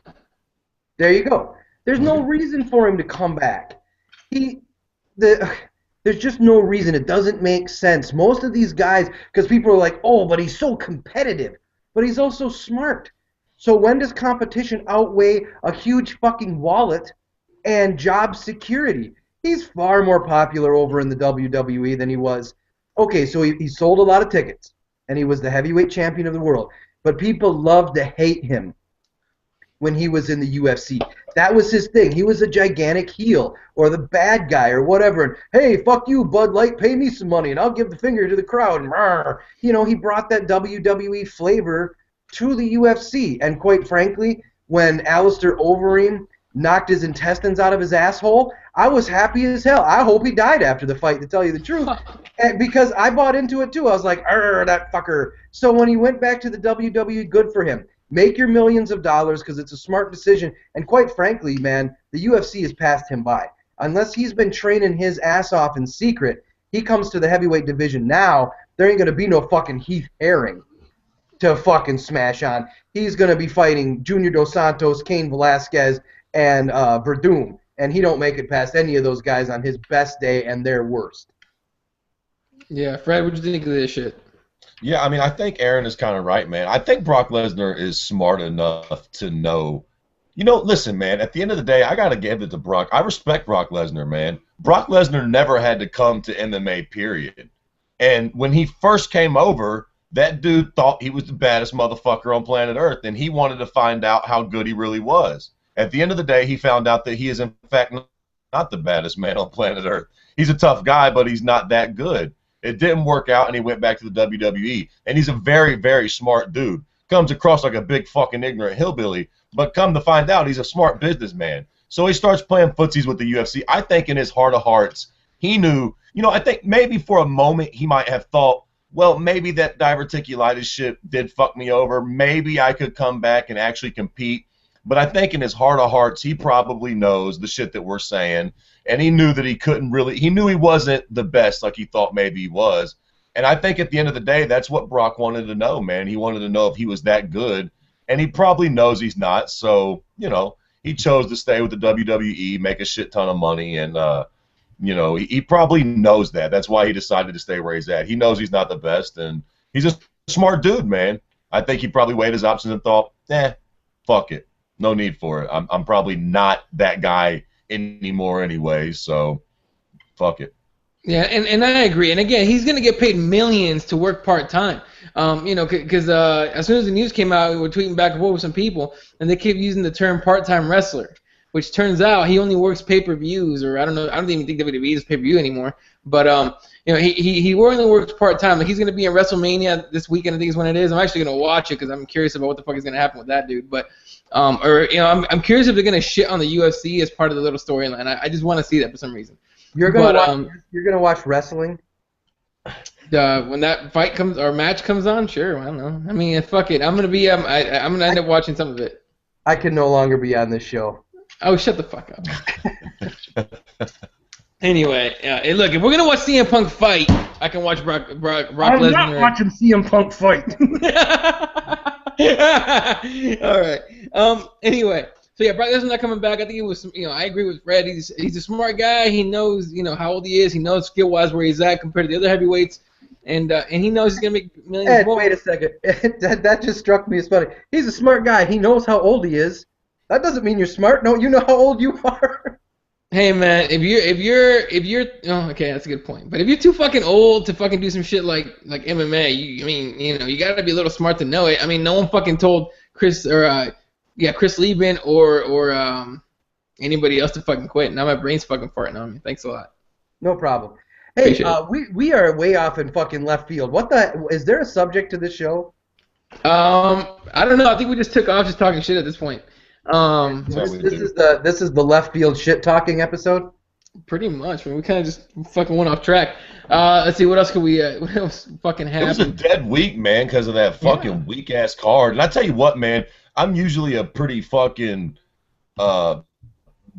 There you go. There's no reason for him to come back. There's just no reason. It doesn't make sense. Most of these guys, because people are like, oh, but he's so competitive. But he's also smart. So when does competition outweigh a huge fucking wallet and job security? He's far more popular over in the WWE than he was. Okay, so he sold a lot of tickets, and he was the heavyweight champion of the world. But people loved to hate him when he was in the UFC. That was his thing. He was a gigantic heel or the bad guy or whatever. And, hey, fuck you, Bud Light, pay me some money, and I'll give the finger to the crowd. You know, he brought that WWE flavor to the UFC. And quite frankly, when Alistair Overeem knocked his intestines out of his asshole, I was happy as hell. I hope he died after the fight, to tell you the truth, because I bought into it too. I was like, that fucker. So when he went back to the WWE, good for him. Make your millions of dollars because it's a smart decision. And quite frankly, man, the UFC has passed him by. Unless he's been training his ass off in secret, he comes to the heavyweight division now, there ain't going to be no fucking Heath Herring to fucking smash on. He's going to be fighting Junior Dos Santos, Cain Velasquez, and Verdum. And he don't make it past any of those guys on his best day and their worst. Yeah, Fred, what do you think of this shit? Yeah, I mean, I think Aaron is kind of right, man. I think Brock Lesnar is smart enough to know. You know, listen, man, at the end of the day, I got to give it to Brock. I respect Brock Lesnar, man. Brock Lesnar never had to come to MMA, period. And when he first came over, that dude thought he was the baddest motherfucker on planet Earth, and he wanted to find out how good he really was. At the end of the day, he found out that he is, in fact, not the baddest man on planet Earth. He's a tough guy, but he's not that good. It didn't work out, and he went back to the WWE. And he's a very, very smart dude. Comes across like a big fucking ignorant hillbilly, but come to find out, he's a smart businessman. So he starts playing footsies with the UFC. I think in his heart of hearts, he knew, you know, I think maybe for a moment he might have thought, well, maybe that diverticulitis shit did fuck me over. Maybe I could come back and actually compete. But I think in his heart of hearts, he probably knows the shit that we're saying. And he knew that he couldn't really, he knew he wasn't the best like he thought maybe he was. And I think at the end of the day, that's what Brock wanted to know, man. He wanted to know if he was that good. And he probably knows he's not. So, you know, he chose to stay with the WWE, make a shit ton of money. And, you know, he probably knows that. That's why he decided to stay where he's at. He knows he's not the best. And he's a smart dude, man. I think he probably weighed his options and thought, fuck it. No need for it. I'm probably not that guy anymore anyway, so fuck it. Yeah, and I agree. And again, he's gonna get paid millions to work part-time. You know, because as soon as the news came out, we were tweeting back and forth with some people, and they kept using the term part-time wrestler, which turns out he only works pay-per-views, or I don't know, I don't even think WWE is pay-per-view anymore. But you know, he only works part-time. Like, he's gonna be in WrestleMania this weekend, I think is when it is. I'm actually gonna watch it because I'm curious about what the fuck is gonna happen with that dude. But or you know, I'm curious if they're gonna shit on the UFC as part of the little storyline. I just want to see that for some reason. You're gonna watch wrestling? When that fight comes or match comes on, sure. I don't know. I mean, fuck it. I'm gonna be. I'm gonna end up watching some of it. I can no longer be on this show. Oh, shut the fuck up. Anyway, hey, look, if we're gonna watch CM Punk fight, I can watch Brock Lesnar. I'm not watching CM Punk fight. All right. Anyway, so yeah, Brock Lesnar not coming back. I think it was, you know, I agree with Fred. He's a smart guy. He knows, you know, how old he is. He knows skill-wise where he's at compared to the other heavyweights, and he knows he's gonna make millions. Ed, wait a second. that just struck me as funny. He's a smart guy. He knows how old he is. That doesn't mean you're smart. No, you know how old you are. Hey man, if you're oh, okay, that's a good point. But if you're too fucking old to fucking do some shit like MMA, I mean, you know, you gotta be a little smart to know it. I mean, no one fucking told Chris Lieben or anybody else to fucking quit. Now my brain's fucking farting on me. Thanks a lot. No problem. Hey, we are way off in fucking left field. What the? Is there a subject to this show? I don't know. I think we just took off just talking shit at this point. This is the left field shit talking episode. Pretty much. I mean, we kind of just fucking went off track. Let's see, what else could we? What else fucking happened? It was a dead week, man, because of that fucking weak ass card. And I tell you what, man, I'm usually a pretty fucking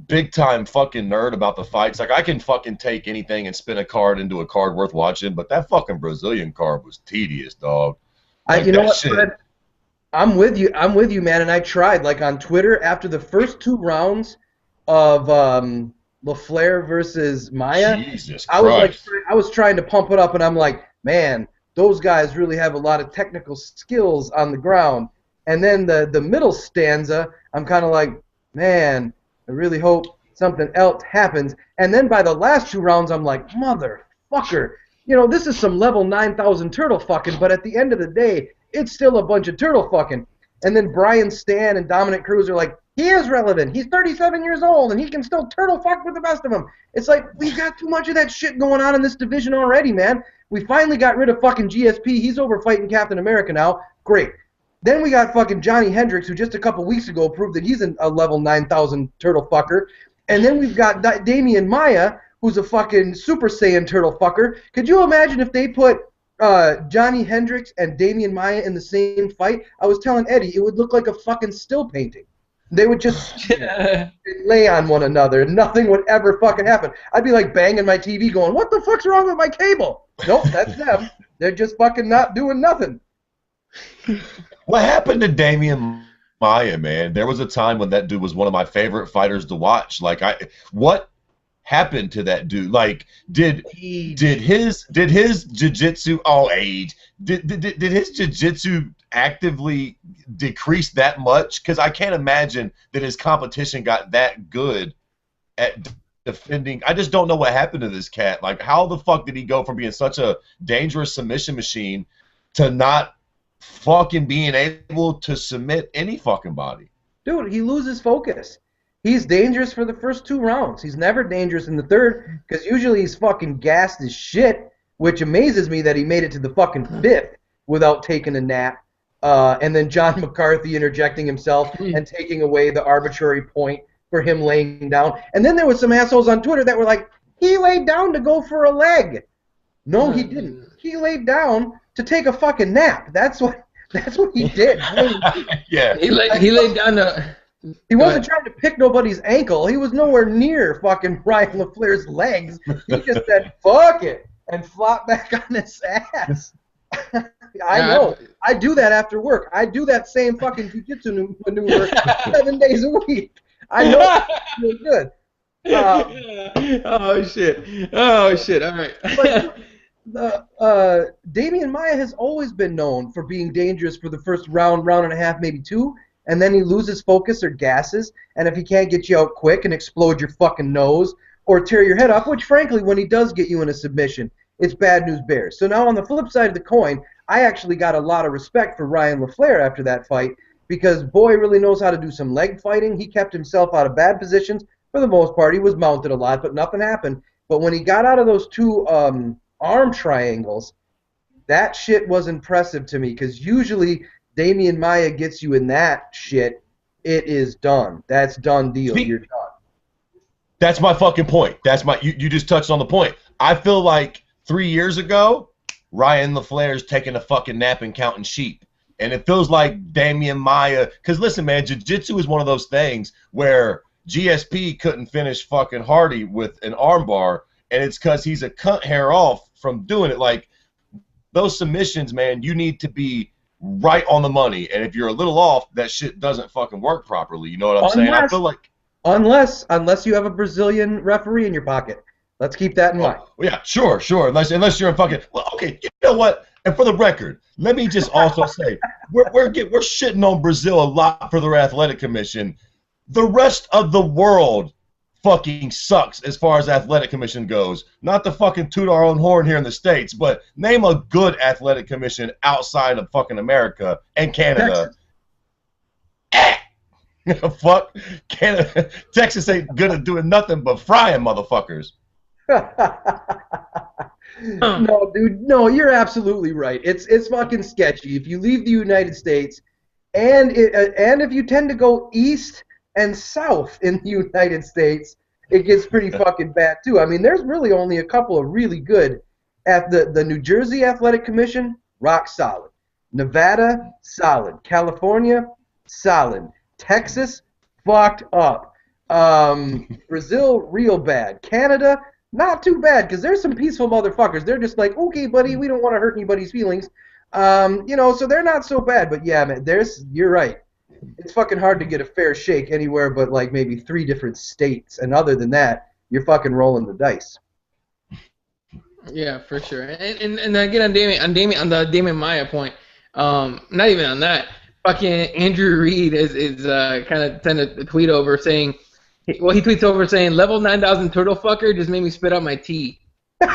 big time fucking nerd about the fights. Like, I can fucking take anything and spin a card into a card worth watching, but that fucking Brazilian card was tedious, dog. Like, you know what, Fred? I'm with you, man. And I tried, like, on Twitter after the first 2 rounds of LaFleur versus Maia. Jesus Christ. I was trying to pump it up, and I'm like, man, those guys really have a lot of technical skills on the ground. And then the middle stanza, I'm kind of like, man, I really hope something else happens. And then by the last 2 rounds, I'm like, motherfucker. You know, this is some level 9,000 turtle fucking, but at the end of the day, it's still a bunch of turtle fucking. And then Brian Stan and Dominic Cruz are like, he is relevant. He's 37 years old, and he can still turtle fuck with the best of them. It's like, we've got too much of that shit going on in this division already, man. We finally got rid of fucking GSP. He's over fighting Captain America now. Great. Then we got fucking Johnny Hendricks, who just a couple weeks ago proved that he's a level 9,000 turtle fucker. And then we've got Damian Maya, who's a fucking Super Saiyan turtle fucker. Could you imagine if they put Johnny Hendricks and Damian Maya in the same fight? I was telling Eddie, it would look like a fucking still painting. They would just lay on one another, and nothing would ever fucking happen. I'd be like banging my TV going, what the fuck's wrong with my cable? Nope, that's them. They're just fucking not doing nothing. What happened to Damian Maya, man? There was a time when that dude was one of my favorite fighters to watch. Like, what happened to that dude? Like, did his jiu-jitsu age? Did his jiu-jitsu actively decrease that much? Because I can't imagine that his competition got that good at defending. I just don't know what happened to this cat. Like, how the fuck did he go from being such a dangerous submission machine to not fucking being able to submit any fucking body? Dude, he loses focus. He's dangerous for the first 2 rounds. He's never dangerous in the third, because usually he's fucking gassed as shit, which amazes me that he made it to the fucking 5th without taking a nap. And then John McCarthy interjecting himself and taking away the arbitrary point for him laying down. And then there was some assholes on Twitter that were like, he laid down to go for a leg. No, he didn't. He laid down to take a fucking nap. That's what he did. Yeah. He laid down to... He wasn't trying to pick nobody's ankle. He was nowhere near fucking Ryan LaFleur's legs. He just said, fuck it, and flopped back on his ass. I know. I do that after work. I do that same fucking jiu-jitsu maneuver 7 days a week. I know it's really good. Oh, shit. Oh, shit. All right. But Damian Maya has always been known for being dangerous for the first round and a half, maybe 2, and then he loses focus or gasses, and if he can't get you out quick and explode your fucking nose or tear your head off, which frankly, when he does get you in a submission, it's bad news bears. So now on the flip side of the coin, I actually got a lot of respect for Ryan LaFleur after that fight, because boy really knows how to do some leg fighting. He kept himself out of bad positions for the most part. He was mounted a lot, but nothing happened. But when he got out of those 2 arm triangles, that shit was impressive to me, because usually Damian Maya gets you in that shit, it is done. That's done deal. You're done. That's my fucking point. That's my you just touched on the point. I feel like 3 years ago, Ryan LaFleur's taking a fucking nap and counting sheep. And it feels like Damian Maya, because listen, man, jiu-jitsu is one of those things where GSP couldn't finish fucking Hardy with an armbar, and it's because he's a cunt hair off from doing it. Like, those submissions, man, you need to be right on the money, and if you're a little off, that shit doesn't fucking work properly. You know what I'm saying? I feel like unless you have a Brazilian referee in your pocket. Let's keep that in mind. Yeah, sure. Unless you're in fucking. Well, okay, you know what? And for the record, let me just also say we're shitting on Brazil a lot for their athletic commission. The rest of the world fucking sucks as far as athletic commission goes. Not to fucking toot our own horn here in the States, but name a good athletic commission outside of fucking America and Canada. Fuck Canada. Texas ain't good at doing nothing but frying motherfuckers. No, dude, no, you're absolutely right. It's fucking sketchy. If you leave the United States, and if you tend to go east and south in the United States, it gets pretty fucking bad too. I mean, there's really only a couple of really good. At the New Jersey Athletic Commission, rock solid. Nevada, solid. California, solid. Texas, fucked up. Brazil, real bad. Canada, not too bad, because there's some peaceful motherfuckers. They're just like, okay, buddy, we don't want to hurt anybody's feelings. So they're not so bad. But yeah, man, you're right. It's fucking hard to get a fair shake anywhere but like maybe 3 different states, and other than that, you're fucking rolling the dice. Yeah, for sure. And again on the Damian Maya point, not even on that. fucking Andrew Reid is kind of sent a tweet over saying, well, he tweets over saying, level 9,000 turtle fucker just made me spit out my tea. So,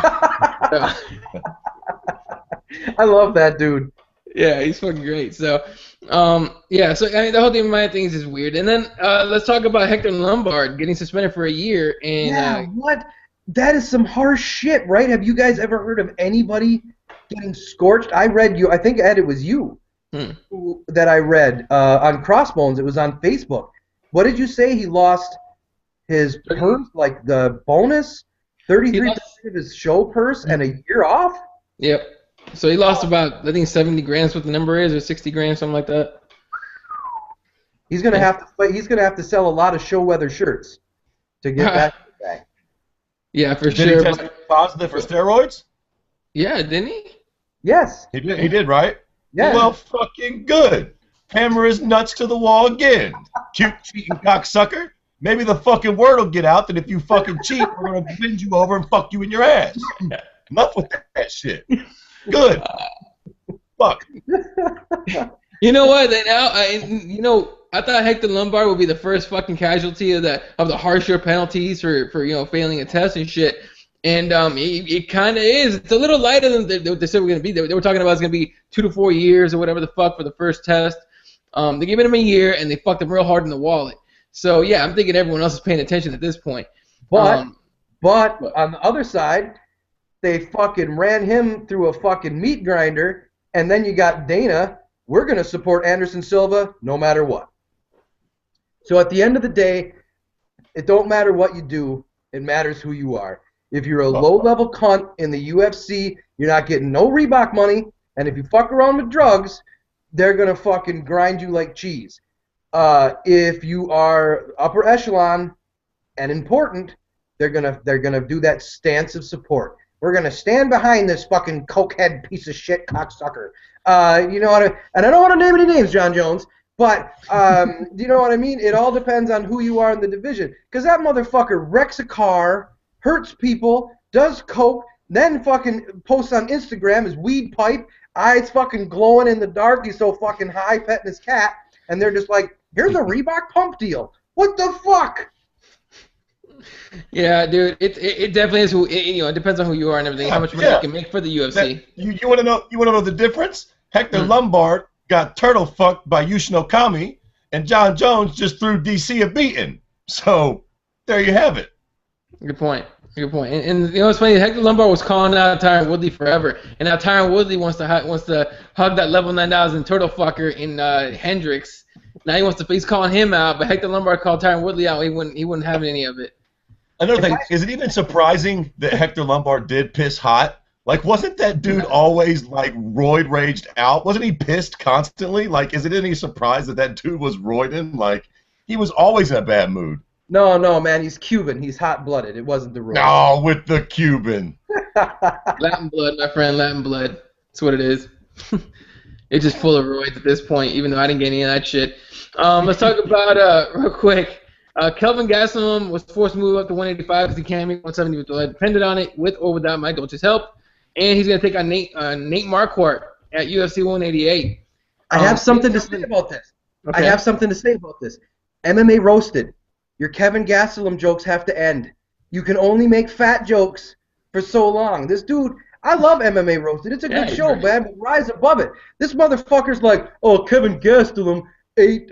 I love that dude. yeah, he's fucking great. So, yeah, so I mean, the whole thing of things is weird. And then let's talk about Hector Lombard getting suspended for a year. And Yeah, what? That is some harsh shit, right? Have you guys ever heard of anybody getting scorched? I think, Ed, it was you that I read on Crossbones. It was on Facebook. What did you say? He lost his purse, like the bonus? 33% of his show purse and a year off? Yep. So he lost about, I think, 70 grand, what the number is, or 60 grand, something like that. He's gonna have to fight. He's gonna have to sell a lot of show weather shirts to get back to the bag. Yeah, for Did sure. he test positive for steroids? Yeah, didn't he? Yes. He did. He did, right? Yeah. Well, fucking good. Hammer his nuts to the wall again. Cute cheating cocksucker. Maybe the fucking word will get out that if you fucking cheat, we're gonna bend you over and fuck you in your ass. Enough with that shit. Good. Fuck. You know what? I thought Hector Lombard would be the first fucking casualty of the harsher penalties for failing a test and shit. And it kind of is. It's a little lighter than they said we're gonna be. They were talking about it's gonna be 2 to 4 years or whatever the fuck for the first test. They gave him a year and they fucked him real hard in the wallet. So yeah, I'm thinking everyone else is paying attention at this point. But on the other side, they fucking ran him through a fucking meat grinder, and then you got Dana. We're gonna support Anderson Silva no matter what. So at the end of the day, it don't matter what you do. It matters who you are. If you're a low-level cunt in the UFC, you're not getting no Reebok money, and if you fuck around with drugs, they're gonna fucking grind you like cheese. If you are upper echelon and important, they're gonna do that stance of support. We're gonna stand behind this fucking cokehead piece of shit cocksucker. You know what I mean? And I don't want to name any names, John Jones, but you know what I mean? It all depends on who you are in the division. Because that motherfucker wrecks a car, hurts people, does coke, then fucking posts on Instagram his weed pipe, eyes fucking glowing in the dark, he's so fucking high petting his cat, and they're just like, here's a Reebok pump deal. What the fuck? Yeah, dude, it definitely is. It depends on who you are and everything. How much money you can make for the UFC. You want to know? You want to know the difference? Hector Lombard got turtle fucked by Yushin Okami, and John Jones just threw DC a beating. So there you have it. Good point. Good point. And you know what's funny? Hector Lombard was calling out Tyron Woodley forever, and now Tyron Woodley wants to hug that level 9,000 turtle fucker in Hendricks. Now he's calling him out, but Hector Lombard called Tyron Woodley out. He wouldn't have any of it. Another thing, is it even surprising that Hector Lombard did piss hot? Like, wasn't that dude always, like, roid raged out? Wasn't he pissed constantly? Like, is it any surprise that dude was roiding? Like, he was always in a bad mood. No, man, he's Cuban. He's hot-blooded. It wasn't the roid. No, with the Cuban. Latin blood, my friend, Latin blood. That's what it is. It's just full of roids at this point, even though I didn't get any of that shit. Let's talk about, real quick, Kelvin Gastelum was forced to move up to 185 because he can't make 170 with the depended on it, with or without Mike Dolce's help. And he's going to take on Nate Marquardt at UFC 188. I have something to say about this. Okay. I have something to say about this. MMA roasted. Your Kevin Gastelum jokes have to end. You can only make fat jokes for so long. This dude, I love MMA roasted. It's a good show, man, but rise above it. This motherfucker's like, oh, Kevin Gastelum ate,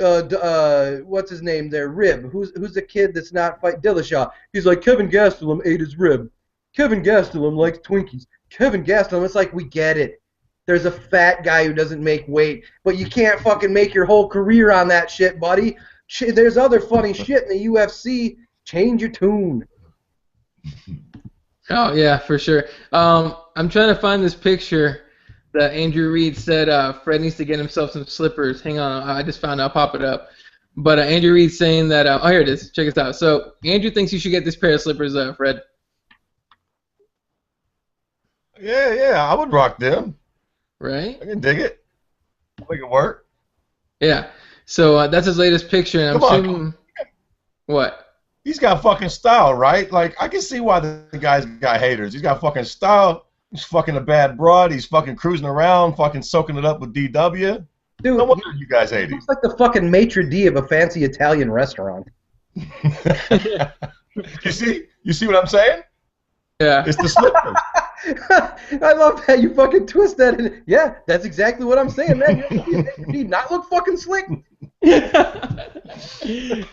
what's his name there, rib. Who's the kid that's not fight Dillashaw? He's like, Kevin Gastelum ate his rib. Kevin Gastelum likes Twinkies. Kevin Gastelum, it's like, we get it. There's a fat guy who doesn't make weight, but you can't fucking make your whole career on that shit, buddy. There's other funny shit in the UFC. Change your tune. Oh, yeah, for sure. I'm trying to find this picture that Andrew Reid said Fred needs to get himself some slippers. Hang on, I just found it. I'll pop it up. But Andrew Reid saying that, oh, here it is. Check this out. So Andrew thinks you should get this pair of slippers, Fred. Yeah, I would rock them. Right? I can dig it. Make it work. Yeah. So that's his latest picture, and I'm assuming... What? He's got fucking style, right? Like, I can see why the guy's got haters. He's got fucking style. He's fucking a bad broad. He's fucking cruising around, fucking soaking it up with DW. Dude, No wonder you guys hate he him. looks like the fucking maitre d' of a fancy Italian restaurant. You see what I'm saying? Yeah. It's the slippers. I love that you fucking twist that. Yeah, that's exactly what I'm saying, man. You need not look fucking slick.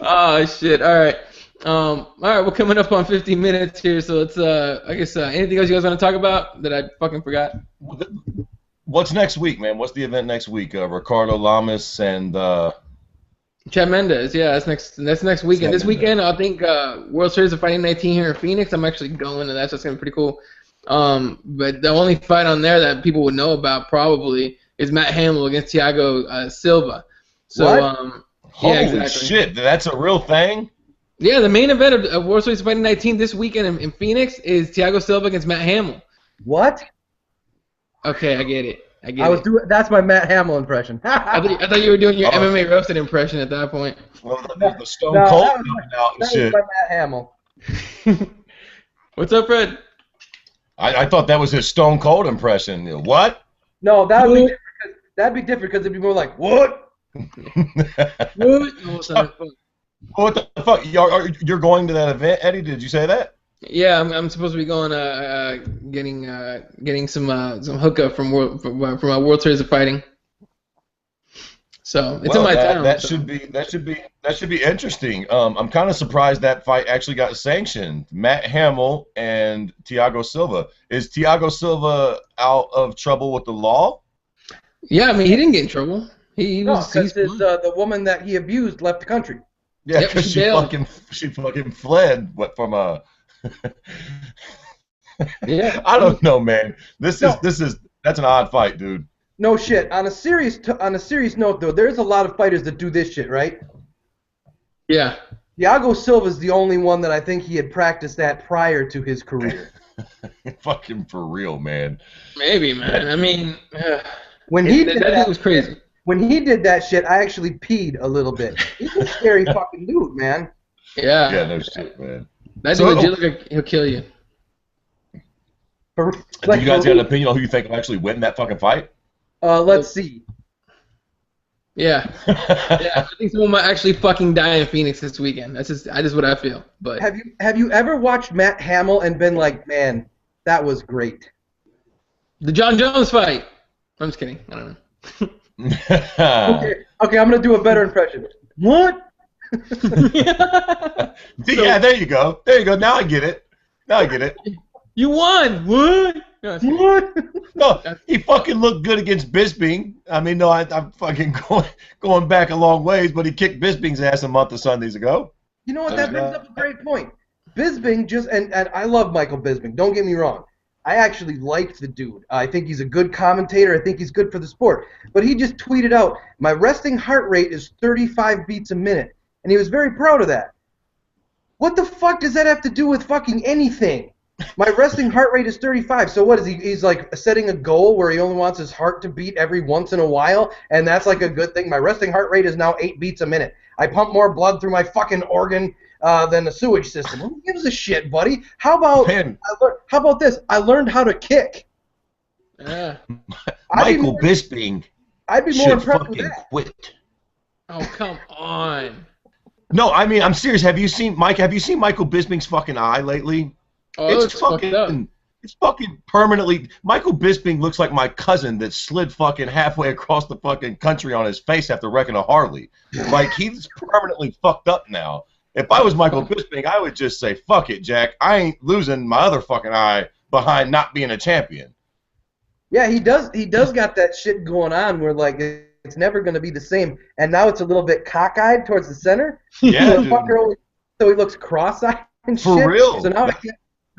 Oh shit! All right, we're coming up on 15 minutes here, so let's I guess anything else you guys want to talk about that I fucking forgot? What's next week, man? What's the event next week? Ricardo Lamas and Chad Mendes, yeah, that's next weekend. This weekend, I think World Series of Fighting 19 here in Phoenix. I'm actually going to that, so it's gonna be pretty cool. But the only fight on there that people would know about probably is Matt Hamill against Thiago Silva. So, What? holy yeah, exactly. shit, that's a real thing? Yeah, the main event of World Series of Fighting 19 this weekend in Phoenix is Thiago Silva against Matt Hamill. What? Okay, I get it. That's my Matt Hamill impression. I thought you were doing your MMA roasted impression at that point. Well, the Stone Cold coming out and that shit. was my Matt Hamill. What's up, Fred? I thought that was his Stone Cold impression. What? No, that'd be different because it'd be more like, what? What the fuck? You're going to that event, Eddie? Did you say that? Yeah, I'm supposed to be going getting some hookup from World Series of Fighting. So it's in my town. That should be interesting. I'm kind of surprised that fight actually got sanctioned. Matt Hamill and Thiago Silva. Is Thiago Silva out of trouble with the law? Yeah, I mean he didn't get in trouble. No, because the woman that he abused left the country. Yeah, Yep, because she fucking fled from a. Yeah. I don't know, man. That's an odd fight, dude. No shit. On a serious note, though, there's a lot of fighters that do this shit, right? Yeah. Thiago Silva's the only one that I think he had practiced that prior to his career. Fucking for real, man. Maybe, man. I mean, When he did that was crazy. When he did that shit, I actually peed a little bit. He's a scary fucking dude, man. Yeah. Yeah, no shit, man. That dude legit, he'll kill you. Do you guys got an opinion on who you think will actually win that fucking fight? Let's see. Yeah. Yeah, I think someone might actually fucking die in Phoenix this weekend. That's just what I feel. But have you ever watched Matt Hamill and been like, man, that was great? The John Jones fight. I'm just kidding. I don't know. Okay, I'm gonna do a better impression. What? Yeah, there you go. Now I get it. You won. What? No, what? No, he fucking looked good against Bisping. I mean, no, I'm fucking going back a long ways, but he kicked Bisping's ass a month of Sundays ago. You know what? That brings up a great point. Bisping and I love Michael Bisping. Don't get me wrong. I actually liked the dude. I think he's a good commentator. I think he's good for the sport. But he just tweeted out, my resting heart rate is 35 beats a minute. And he was very proud of that. What the fuck does that have to do with fucking anything? My resting heart rate is 35. So what is he? He's like setting a goal where he only wants his heart to beat every once in a while, and that's like a good thing. My resting heart rate is now 8 beats a minute. I pump more blood through my fucking organ than the sewage system. Who gives a shit, buddy? How about this? I learned how to kick. Yeah. Michael Bisping. I'd be more impressed with that. Quit. Oh, come on. No, I mean, I'm serious. Have you seen Michael Bisping's fucking eye lately? Oh, it's fucking up. It's fucking permanently. Michael Bisping looks like my cousin that slid fucking halfway across the fucking country on his face after wrecking a Harley. Like, he's permanently fucked up now. If I was Michael Bisping, I would just say, fuck it, Jack. I ain't losing my other fucking eye behind not being a champion. Yeah, he does got that shit going on where, like, it's never going to be the same. And now it's a little bit cockeyed towards the center. Yeah, so he looks cross-eyed and shit. For real. So now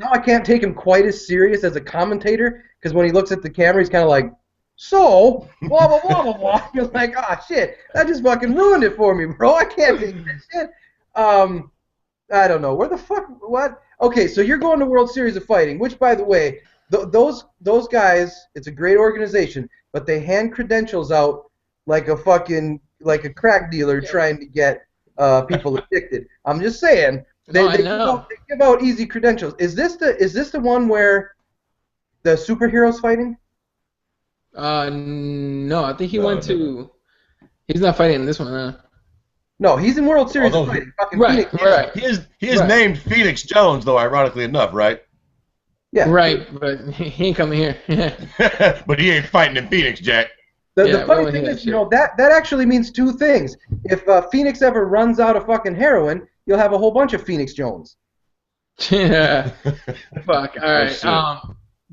I can't take him quite as serious as a commentator, because when he looks at the camera, he's kind of like, so, blah, blah, blah, blah, blah. You're like, oh, shit, that just fucking ruined it for me, bro. I can't take that shit. I don't know. Where the fuck, what? Okay, so you're going to World Series of Fighting, which, by the way, those guys, it's a great organization, but they hand credentials out like a crack dealer trying to get people addicted. I'm just saying. They give out easy credentials. Is this the one where the superhero's fighting? No, I think he went to. He's not fighting in this one, huh? No, he's in World Series Although fighting. Fucking Right, Phoenix. right. He is Right. named Phoenix Jones, though, ironically enough, right? Yeah. Right, but he ain't coming here. But he ain't fighting in Phoenix, Jack. The Yeah, we funny wanna thing hear is, that you know, that actually means two things. If Phoenix ever runs out of fucking heroin, you'll have a whole bunch of Phoenix Jones. Yeah. Fuck. All right. shit.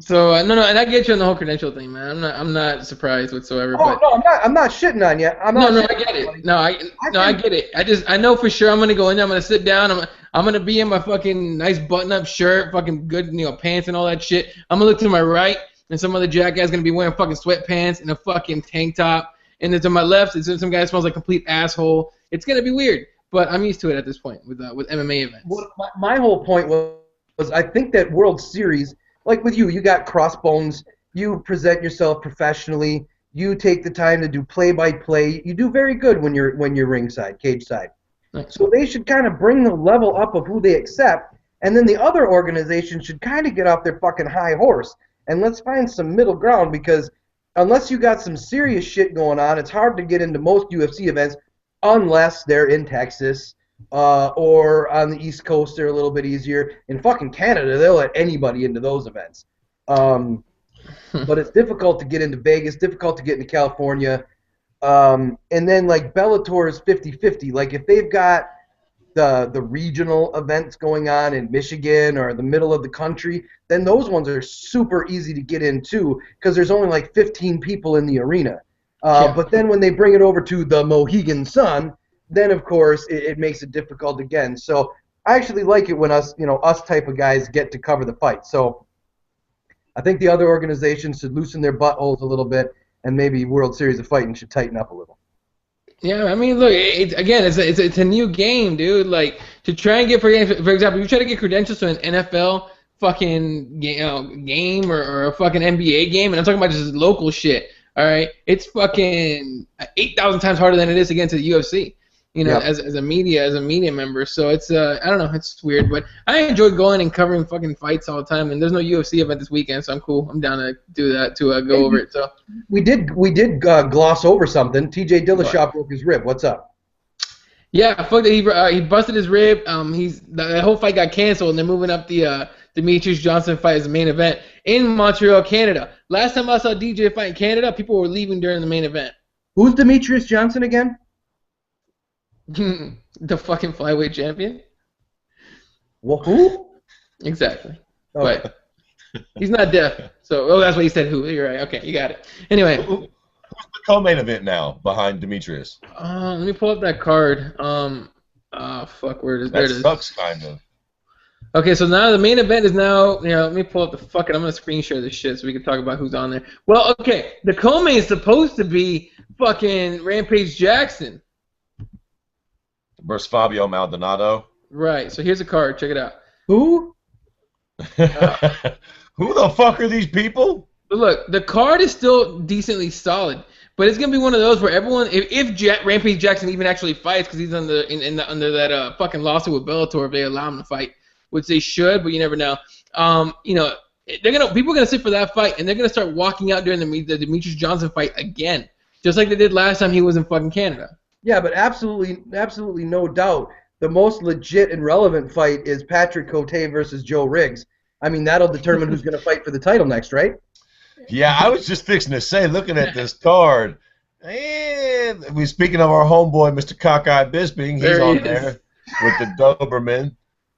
So no, and I get you on the whole credential thing, man. I'm not surprised whatsoever. Oh But no, I'm not shitting on you. I'm not. no, I shitting get on it. anybody. No, I get it. I know for sure I'm gonna go in there. I'm gonna sit down. I'm gonna be in my fucking nice button-up shirt, fucking good, pants and all that shit. I'm gonna look to my right, and some other jackass gonna be wearing fucking sweatpants and a fucking tank top. And then to my left, it's some guy that smells like a complete asshole. It's gonna be weird, but I'm used to it at this point with MMA events. Well, my whole point was I think that World Series, like with you got crossbones. You present yourself professionally. You take the time to do play-by-play. You do very good when you're ringside, cage side. Nice. So they should kind of bring the level up of who they accept, and then the other organization should kind of get off their fucking high horse and let's find some middle ground, because unless you got some serious shit going on, it's hard to get into most UFC events unless they're in Texas or on the East Coast. They're a little bit easier. In fucking Canada, they'll let anybody into those events. But it's difficult to get into Vegas, difficult to get into California. And then, like, Bellator is 50-50. Like, if they've got the regional events going on in Michigan or the middle of the country, then those ones are super easy to get into because there's only like 15 people in the arena. But then when they bring it over to the Mohegan Sun, then of course it makes it difficult again. So I actually like it when us type of guys get to cover the fight. So I think the other organizations should loosen their buttholes a little bit, and maybe World Series of Fighting should tighten up a little. Yeah, I mean, look, it's a new game, dude. Like, to try and get, for example, you try to get credentials to an NFL fucking game or a fucking NBA game, and I'm talking about just local shit. All right, it's fucking 8,000 times harder than it is to get into the UFC. Yep. as a media member. So it's I don't know, it's weird, but I enjoy going and covering fucking fights all the time. And there's no UFC event this weekend, so I'm cool. I'm down to do that to go over it. So we did gloss over something. TJ Dillashaw broke his rib. What's up? yeah, fuck that. He busted his rib. The whole fight got canceled, and they're moving up the Demetrius Johnson fight as the main event in Montreal, Canada. Last time I saw DJ fight in Canada, people were leaving during the main event. Who's Demetrius Johnson again? The fucking flyweight champion. Well, who? Exactly. Okay. But he's not deaf, so that's what he said. Who? You're right. Okay, you got it. Anyway, Who's the co-main event now behind Demetrius? let me pull up that card. Fuck, where it is? There That it is. sucks, kind of. Okay, so now the main event is now. Let me pull up the fucking. I'm gonna screen share this shit so we can talk about who's on there. Well, okay, the co-main is supposed to be fucking Rampage Jackson. Versus Fabio Maldonado. Right. So here's a card. Check it out. Who? Who the fuck are these people? But look, the card is still decently solid, but it's gonna be one of those where everyone, if Rampage Jackson even actually fights, because he's under that fucking lawsuit with Bellator, if they allow him to fight, which they should, but you never know. People are gonna sit for that fight, and they're gonna start walking out during the Demetrius Johnson fight again, just like they did last time he was in fucking Canada. Yeah, but absolutely no doubt, the most legit and relevant fight is Patrick Cote versus Joe Riggs. I mean, that'll determine who's going to fight for the title next, right? Yeah, I was just fixing to say, looking at this card, speaking of our homeboy, Mr. Cockeye Bisping, he's There he on is. there with the Doberman.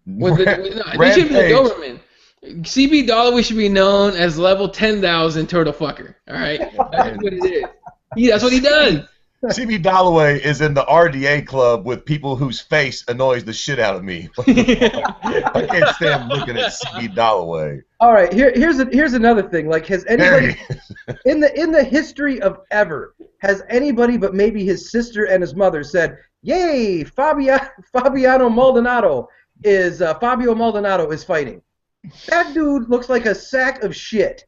They should be the Doberman. CB Dalloway should be known as level 10,000 turtle fucker. All right, that's what it is. That's what he does. CB Dalloway is in the RDA club with people whose face annoys the shit out of me. I can't stand looking at CB Dalloway. All right, here's another thing. Like, has anybody in the history of ever has anybody but maybe his sister and his mother said, "Yay, Fabio Maldonado is fighting"? That dude looks like a sack of shit.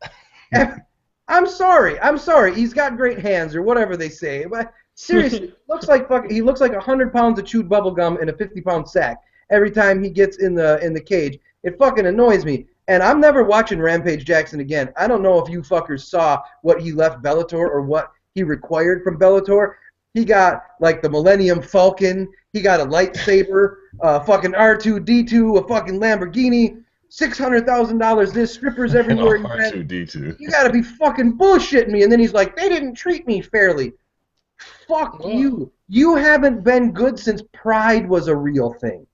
I'm sorry. He's got great hands or whatever they say. But seriously, he looks like 100 pounds of chewed bubble gum in a 50-pound sack every time he gets in the cage. It fucking annoys me. And I'm never watching Rampage Jackson again. I don't know if you fuckers saw what he left Bellator or what he required from Bellator. He got like the Millennium Falcon. He got a lightsaber, fucking R2-D2, a fucking Lamborghini, $600,000. There's strippers everywhere. R2-D2. You gotta be fucking bullshitting me. And then he's like, they didn't treat me fairly. Fuck you. You haven't been good since Pride was a real thing.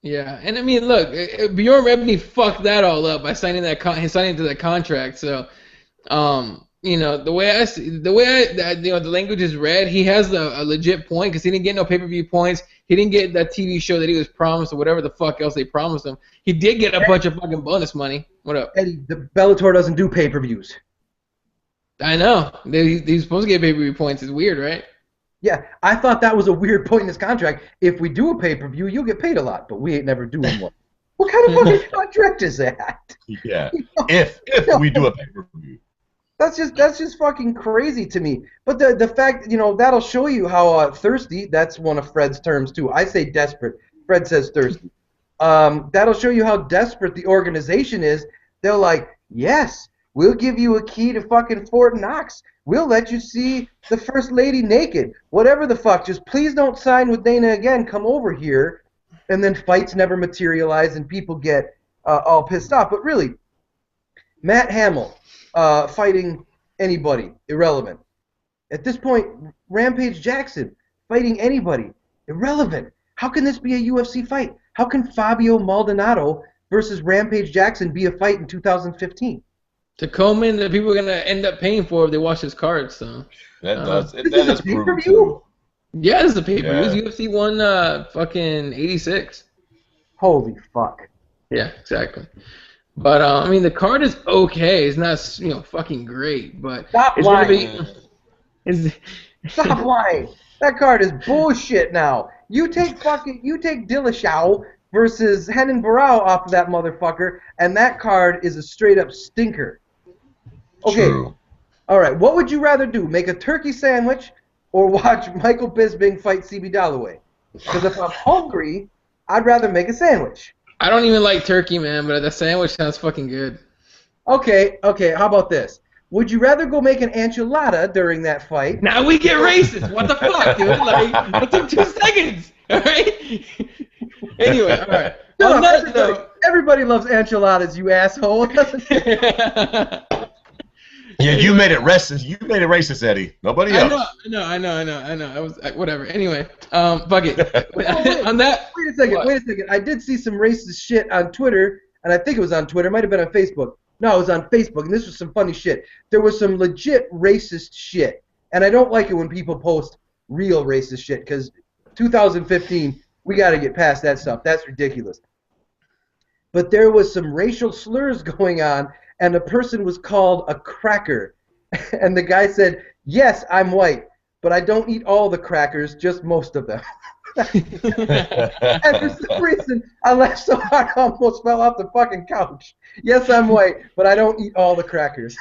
Yeah, and I mean, look, Bjorn Rebney fucked that all up by signing signing to that contract. So, you know, the way the language is read, he has a legit point because he didn't get no pay-per-view points. He didn't get that TV show that he was promised or whatever the fuck else they promised him. He did get a bunch of fucking bonus money. What up? Eddie, the Bellator doesn't do pay-per-views. I know. He's supposed to get pay-per-view points. It's weird, right? Yeah, I thought that was a weird point in his contract. If we do a pay-per-view, you'll get paid a lot, but we ain't never doing one. What kind of fucking contract is that? Yeah, if we do a pay-per-view. That's just fucking crazy to me. But the fact, you know, that'll show you how thirsty, that's one of Fred's terms too. I say desperate. Fred says thirsty. That'll show you how desperate the organization is. They're like, yes, we'll give you a key to fucking Fort Knox. We'll let you see the First Lady naked. Whatever the fuck. Just please don't sign with Dana again. Come over here. And then fights never materialize and people get all pissed off. But really, Matt Hamill fighting anybody, irrelevant. At this point, Rampage Jackson fighting anybody, irrelevant. How can this be a UFC fight? How can Fabio Maldonado versus Rampage Jackson be a fight in 2015? Tacoma, that people are gonna end up paying for if they watch his cards. So that is a pay-per-view? Yeah, this is a pay-per-view. Yeah. UFC won fucking 86. Holy fuck. Yeah, exactly. But I mean, the card is okay. It's not fucking great, but Stop it's lying. gonna be. Stop lying. That card is bullshit now. You take Dillashaw versus Renan Barao off of that motherfucker, and that card is a straight up stinker. Okay. True. All right. What would you rather do? Make a turkey sandwich or watch Michael Bisping fight CB Dalloway? Because if I'm hungry, I'd rather make a sandwich. I don't even like turkey, man, but the sandwich sounds fucking good. Okay. How about this? Would you rather go make an enchilada during that fight? Now we get racist. What the fuck, dude? Like, that took 2 seconds. All right. Anyway, all right. No, everybody loves enchiladas, you asshole. Yeah, you made it racist. You made it racist, Eddie. Nobody else. I know. I was whatever. Anyway, fuck it. On that. Wait a second. I did see some racist shit on Twitter, and I think it was on Twitter. It might have been on Facebook. No, it was on Facebook, and this was some funny shit. There was some legit racist shit, and I don't like it when people post real racist shit, because 2015, we got to get past that stuff. That's ridiculous. But there was some racial slurs going on, and a person was called a cracker. And the guy said, yes, I'm white, but I don't eat all the crackers, just most of them. And for some reason, I laughed so hard I almost fell off the fucking couch. Yes, I'm white, but I don't eat all the crackers.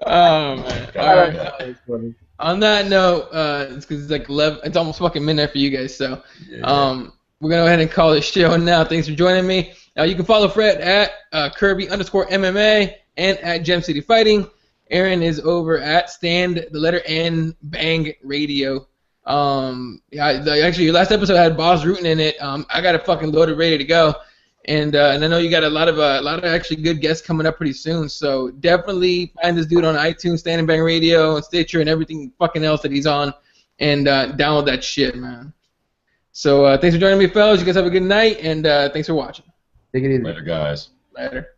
Oh, man. All right. That was funny. On that note, it's because it's like 11, it's almost fucking midnight for you guys, so we're going to go ahead and call this show now. Thanks for joining me. You can follow Fred at Kirby_MMA and at Gem City Fighting. Aaron is over at Stand the letter N Bang Radio. Actually, your last episode had Boss Rootin in it. I got it fucking loaded, ready to go, and I know you got a lot of actually good guests coming up pretty soon. So definitely find this dude on iTunes, Stand and Bang Radio, and Stitcher, and everything fucking else that he's on, and download that shit, man. So thanks for joining me, fellas. You guys have a good night, and thanks for watching. Take it easy. Later, guys. Later.